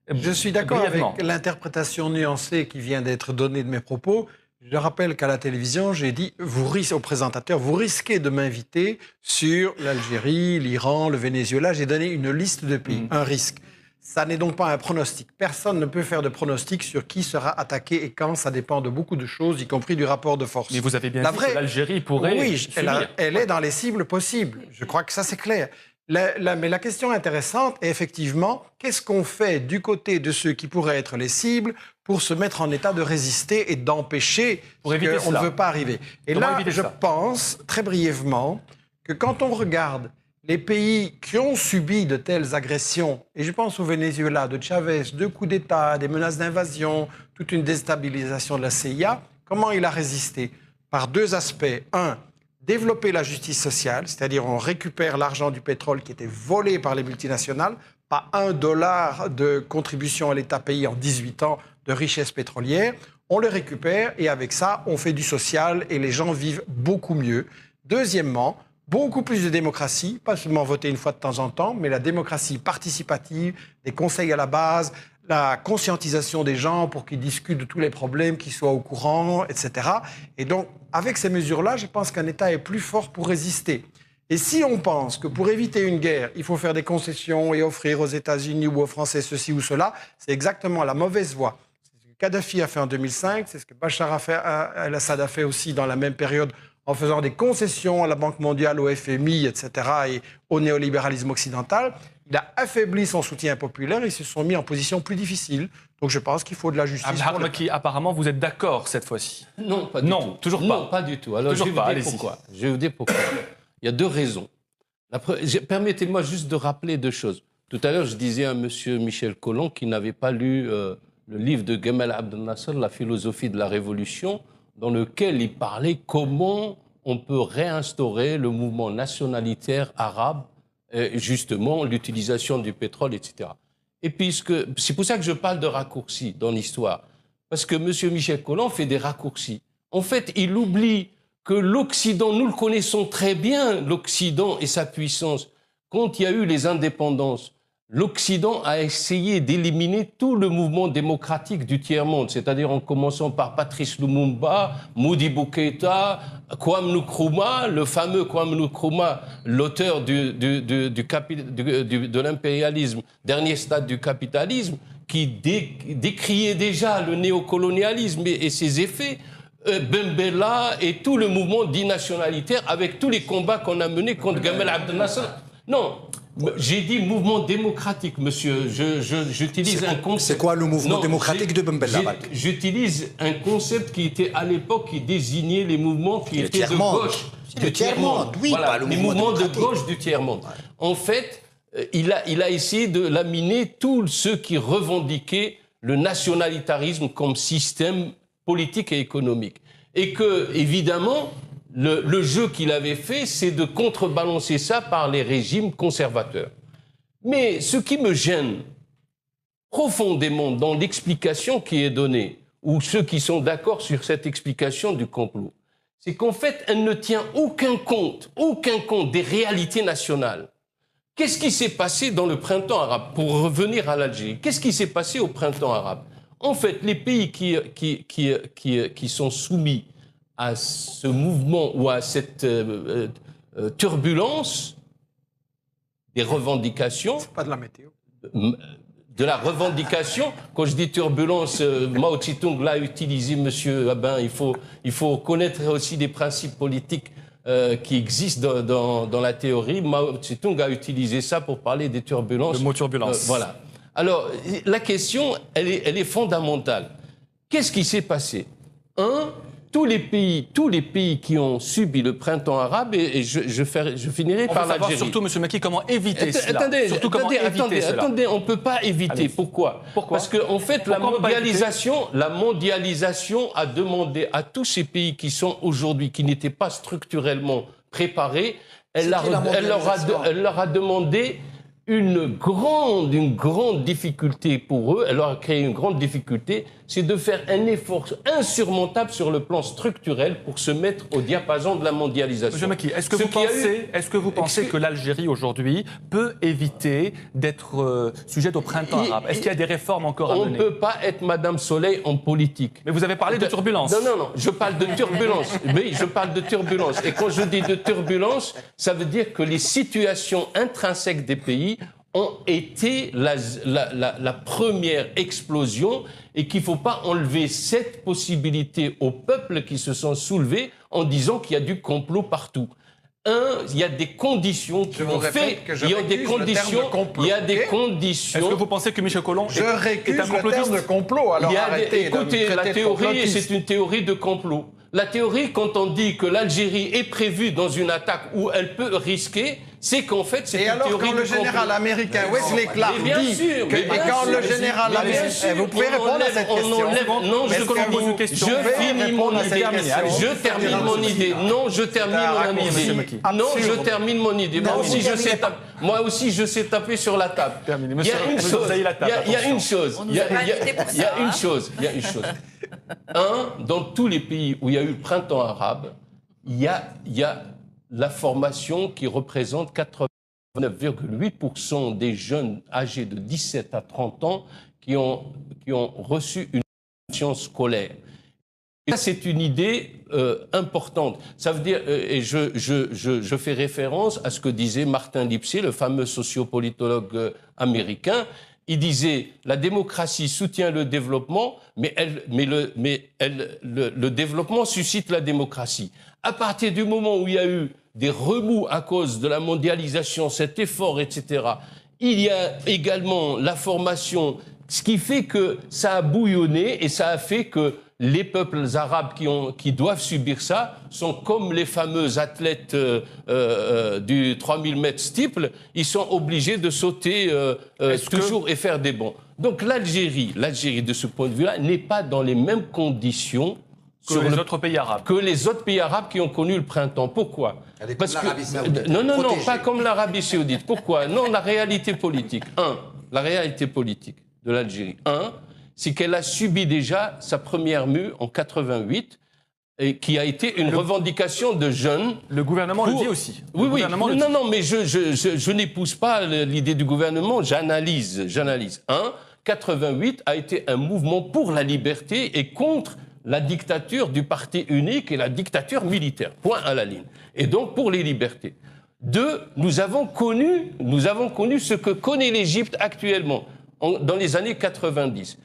Je suis d'accord avec l'interprétation nuancée qui vient d'être donnée de mes propos. Je rappelle qu'à la télévision, j'ai dit au présentateur, vous risquez de m'inviter sur l'Algérie, l'Iran, le Venezuela. J'ai donné une liste de pays, un risque. Ça n'est donc pas un pronostic. Personne ne peut faire de pronostic sur qui sera attaqué et quand. Ça dépend de beaucoup de choses, y compris du rapport de force. Mais vous avez bien dit que l'Algérie pourrait... Oui, elle est dans les cibles possibles. Je crois que ça, c'est clair. Mais la question intéressante est effectivement, qu'est-ce qu'on fait du côté de ceux qui pourraient être les cibles pour se mettre en état de résister et d'empêcher qu'on ne veut pas arriver. Et là, je pense, très brièvement, que quand on regarde les pays qui ont subi de telles agressions, et je pense au Venezuela, de Chavez, 2 coups d'État, des menaces d'invasion, toute une déstabilisation de la CIA, comment il a résisté? Par 2 aspects. Un, développer la justice sociale, c'est-à-dire on récupère l'argent du pétrole qui était volé par les multinationales, pas $1 de contribution à l'État payé en 18 ans de richesse pétrolière, on le récupère et avec ça, on fait du social et les gens vivent beaucoup mieux. Deuxièmement, beaucoup plus de démocratie, pas seulement voter une fois de temps en temps, mais la démocratie participative, des conseils à la base, la conscientisation des gens pour qu'ils discutent de tous les problèmes, qu'ils soient au courant, etc. Et donc, avec ces mesures-là, je pense qu'un État est plus fort pour résister. Et si on pense que pour éviter une guerre, il faut faire des concessions et offrir aux États-Unis ou aux Français ceci ou cela, c'est exactement la mauvaise voie. C'est ce que Kadhafi a fait en 2005, c'est ce que Bachar al-Assad a fait aussi dans la même période en faisant des concessions à la Banque mondiale, au FMI, etc. et au néolibéralisme occidental. Il a affaibli son soutien populaire et ils se sont mis en position plus difficile. Donc je pense qu'il faut de la justice. Apparemment, vous êtes d'accord cette fois-ci? Non, pas du tout. Toujours pas. Non, pas du tout. Alors, je vais vous dire pourquoi. Je vais vous dire pourquoi. Il y a 2 raisons. Permettez-moi juste de rappeler 2 choses. Tout à l'heure, je disais à M. Michel Collomb qu'il n'avait pas lu le livre de Gamal Abdel Nasser, La philosophie de la révolution, dans lequel il parlait comment on peut réinstaurer le mouvement nationalitaire arabe, justement l'utilisation du pétrole, etc. Et puisque c'est pour ça que je parle de raccourcis dans l'histoire, parce que M. Michel Collomb fait des raccourcis. En fait, il oublie que l'Occident, nous le connaissons très bien, l'Occident et sa puissance. Quand il y a eu les indépendances, l'Occident a essayé d'éliminer tout le mouvement démocratique du tiers-monde, c'est-à-dire en commençant par Patrice Lumumba, Modibo Keïta, Kwame Nkrumah, le fameux Kwame Nkrumah, l'auteur de l'impérialisme, dernier stade du capitalisme, qui décriait déjà le néocolonialisme et ses effets. Bembella et tout le mouvement dit nationalitaire avec tous les combats qu'on a menés contre Gamal Abdel Nasser. Non, j'ai dit mouvement démocratique, monsieur. J'utilise un concept. C'est quoi le mouvement démocratique de Bembella? J'utilise un concept qui était à l'époque qui désignait les mouvements qui étaient de gauche. Le tiers-monde, oui, voilà, pas le mouvement les mouvements de démocratique. gauche du tiers-monde. En fait, il a essayé de laminer tous ceux qui revendiquaient le nationalitarisme comme système politique et économique. Et que, évidemment, le jeu qu'il avait fait, c'est de contrebalancer ça par les régimes conservateurs. Mais ce qui me gêne profondément dans l'explication qui est donnée, ou ceux qui sont d'accord sur cette explication du complot, c'est qu'en fait, elle ne tient aucun compte des réalités nationales. Qu'est-ce qui s'est passé dans le printemps arabe? Pour revenir à l'Algérie, qu'est-ce qui s'est passé au printemps arabe? En fait, les pays qui sont soumis à ce mouvement ou à cette turbulence des revendications... C'est pas de la météo. De la revendication, quand je dis turbulence, Mao Tse-tung l'a utilisé, monsieur Abin, il faut connaître aussi des principes politiques qui existent dans la théorie. Mao Tse-tung a utilisé ça pour parler des turbulences. Le mot turbulence. Voilà. Alors, la question, elle est fondamentale. Qu'est-ce qui s'est passé? Tous les pays qui ont subi le printemps arabe, et je finirai par l'Algérie. Surtout, M. Maki, comment éviter cela? Attendez, on ne peut pas éviter. Pourquoi? Parce qu'en fait, la mondialisation a demandé à tous ces pays qui sont aujourd'hui, qui n'étaient pas structurellement préparés, elle leur a demandé une grande difficulté pour eux, elle leur a créé une grande difficulté, c'est de faire un effort insurmontable sur le plan structurel pour se mettre au diapason de la mondialisation. Monsieur Maki, est-ce que vous pensez que l'Algérie aujourd'hui peut éviter d'être sujette au printemps arabe? Est-ce qu'il y a des réformes encore à mener? On ne peut pas être Madame Soleil en politique. Mais vous avez parlé de turbulence. Non, je parle de turbulence. Oui, je parle de turbulence. Et quand je dis de turbulence, ça veut dire que les situations intrinsèques des pays ont été la première explosion et qu'il ne faut pas enlever cette possibilité aux peuples qui se sont soulevés en disant qu'il y a du complot partout. Il y a des conditions qui ont fait... Il y a des conditions... Est-ce que vous pensez que Michel Colomb est un complotiste? Le terme de complot, alors écoutez, la théorie, c'est une théorie de complot. La théorie, quand on dit que l'Algérie est prévue dans une attaque où elle peut risquer, c'est qu'en fait, c'est une théorie de complot. Et alors, quand le général américain Wesley Clark dit... Et quand le général américain... Vous pouvez répondre à cette question? Non, je finis mon idée. Je termine mon idée. Non, je termine mon idée. Moi aussi, je sais taper sur la table. Il y a une chose. Dans tous les pays où il y a eu le printemps arabe, il y a la formation qui représente 89,8% des jeunes âgés de 17 à 30 ans qui ont reçu une formation scolaire. Et ça, c'est une idée importante. Ça veut dire, et je fais référence à ce que disait Martin Lipsey, le fameux sociopolitologue américain. Il disait, la démocratie soutient le développement, mais le développement suscite la démocratie. À partir du moment où il y a eu des remous à cause de la mondialisation, cet effort, etc., il y a également la formation, ce qui fait que ça a bouillonné et ça a fait que les peuples arabes qui doivent subir ça sont comme les fameux athlètes du 3000 mètres steeple, ils sont obligés de sauter toujours et faire des bonds. Donc l'Algérie, de ce point de vue-là, n'est pas dans les mêmes conditions que les autres pays arabes. Que les autres pays arabes qui ont connu le printemps. Pourquoi? Parce que non, pas comme l'Arabie saoudite. Pourquoi? Non, la réalité politique. La réalité politique de l'Algérie. C'est qu'elle a subi déjà sa première mue en 88 et qui a été une revendication de jeunes. Le gouvernement le dit aussi. Oui. Non, mais je n'épouse pas l'idée du gouvernement, j'analyse. 88 a été un mouvement pour la liberté et contre la dictature du parti unique et la dictature militaire. Point à la ligne. Et donc pour les libertés. 2, nous avons connu ce que connaît l'Égypte actuellement, dans les années 90.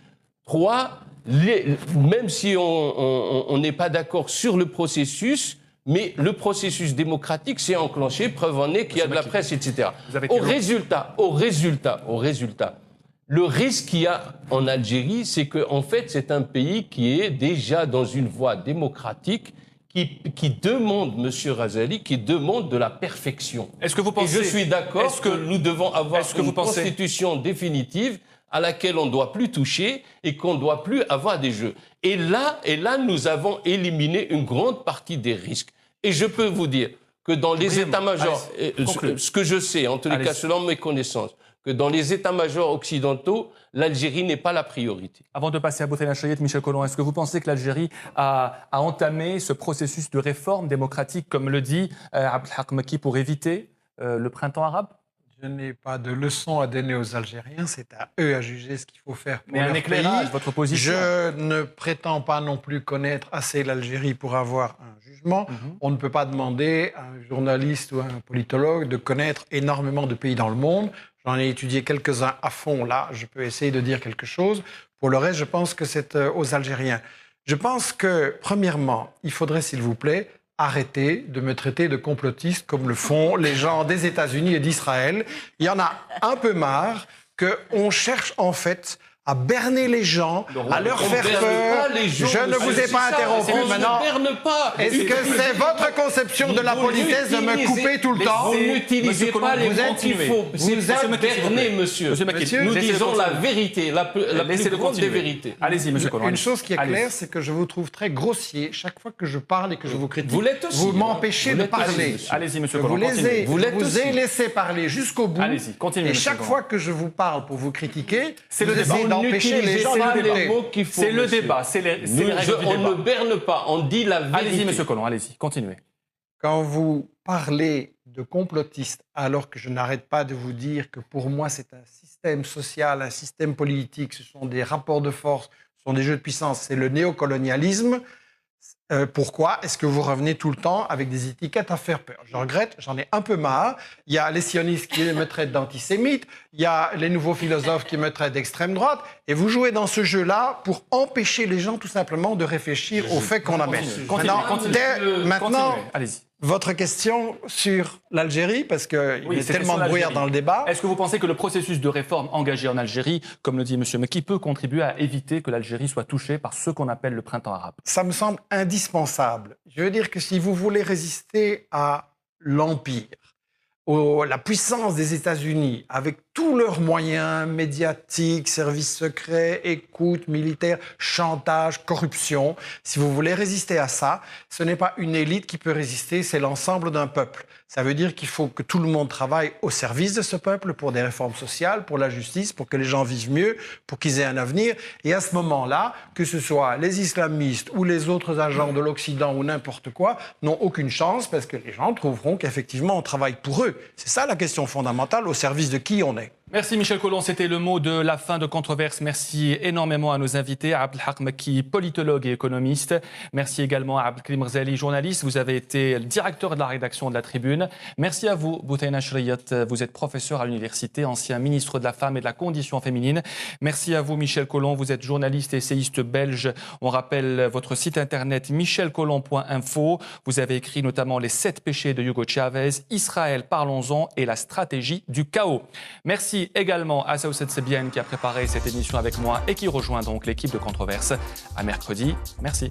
3, même si on n'est pas d'accord sur le processus, mais le processus démocratique s'est enclenché, preuve en est qu'il y a de la presse, etc. Au résultat, le risque qu'il y a en Algérie, c'est qu'en fait, c'est un pays qui est déjà dans une voie démocratique qui demande, Monsieur Razali, qui demande de la perfection. Est-ce que vous pensez... Et je suis d'accord que nous devons avoir une constitution définitive à laquelle on ne doit plus toucher et qu'on ne doit plus avoir des jeux. Et là, nous avons éliminé une grande partie des risques. Et je peux vous dire que dans les états-majors, ce que je sais, en tous les cas, selon mes connaissances, que dans les états-majors occidentaux, l'Algérie n'est pas la priorité. Avant de passer à Bouthaina Chayet, Michel Collomb, est-ce que vous pensez que l'Algérie a entamé ce processus de réforme démocratique, comme le dit Abdelhak Mekki, pour éviter le printemps arabe ? Je n'ai pas de leçons à donner aux Algériens, c'est à eux à juger ce qu'il faut faire pour leur pays. Mais un éclairage, votre position. Je ne prétends pas non plus connaître assez l'Algérie pour avoir un jugement. On ne peut pas demander à un journaliste ou à un politologue de connaître énormément de pays dans le monde. J'en ai étudié quelques-uns à fond, là, je peux essayer de dire quelque chose. Pour le reste, je pense que c'est aux Algériens. Je pense que, premièrement, il faudrait, s'il vous plaît, arrêter de me traiter de complotiste comme le font les gens des États-Unis et d'Israël. Il y en a un peu marre qu'on cherche en fait à berner les gens, à leur faire peur. Je ne vous ai pas interrompu maintenant. Est-ce que c'est votre conception de la politesse de me couper tout le temps? Vous n'utilisez pas les mots qu'il faut. Vous êtes berné, monsieur. Nous disons la vérité, la plus grande des vérités. Allez-y, monsieur Collomb. Une chose qui est claire, c'est que je vous trouve très grossier chaque fois que je parle et que je vous critique. Vous l'êtes aussi. Vous m'empêchez de parler. Allez-y, monsieur Collomb. Je vous ai laissé parler jusqu'au bout. Allez-y, continuez. Et chaque fois que je vous parle pour vous critiquer, c'est le débat. D'empêcher les gens les mots qu'il faut. C'est le débat, c'est les règles du débat. On ne berne pas, on dit la vérité. Allez-y, monsieur Collomb, allez-y, continuez. Quand vous parlez de complotistes, alors que je n'arrête pas de vous dire que pour moi c'est un système social, un système politique, ce sont des rapports de force, ce sont des jeux de puissance, c'est le néocolonialisme. Pourquoi est-ce que vous revenez tout le temps avec des étiquettes à faire peur? Je regrette, j'en ai un peu marre. Il y a les sionistes qui me traitent d'antisémite, il y a les nouveaux philosophes qui me traitent d'extrême droite, et vous jouez dans ce jeu-là pour empêcher les gens tout simplement de réfléchir aux faits qu'on amène. Maintenant, allez-y. Votre question sur l'Algérie, parce qu'il y a tellement de brouillard dans le débat. Est-ce que vous pensez que le processus de réforme engagé en Algérie, comme le dit M. Mekki, peut contribuer à éviter que l'Algérie soit touchée par ce qu'on appelle le printemps arabe? Ça me semble indispensable. Je veux dire que si vous voulez résister à l'empire, la puissance des États-Unis, avec tous leurs moyens médiatiques, services secrets, écoute, militaires, chantage, corruption, si vous voulez résister à ça, ce n'est pas une élite qui peut résister, c'est l'ensemble d'un peuple. Ça veut dire qu'il faut que tout le monde travaille au service de ce peuple pour des réformes sociales, pour la justice, pour que les gens vivent mieux, pour qu'ils aient un avenir. Et à ce moment-là, que ce soit les islamistes ou les autres agents de l'Occident ou n'importe quoi, n'ont aucune chance parce que les gens trouveront qu'effectivement on travaille pour eux. C'est ça la question fondamentale, au service de qui on est. Merci Michel Collomb, c'était le mot de la fin de Controverse. Merci énormément à nos invités, Abdelhak Mekki, politologue et économiste. Merci également à Abdelkrim Rzali, journaliste. Vous avez été le directeur de la rédaction de La Tribune. Merci à vous, Bouthaina Chayet. Vous êtes professeur à l'université, ancien ministre de la Femme et de la Condition féminine. Merci à vous, Michel Collomb. Vous êtes journaliste et essayiste belge. On rappelle votre site internet michelcollomb.info. Vous avez écrit notamment Les 7 péchés de Hugo Chavez, Israël, parlons-en et la stratégie du chaos. Merci également à Saoussed Sebiane qui a préparé cette émission avec moi et qui rejoint donc l'équipe de Controverse. À mercredi. Merci.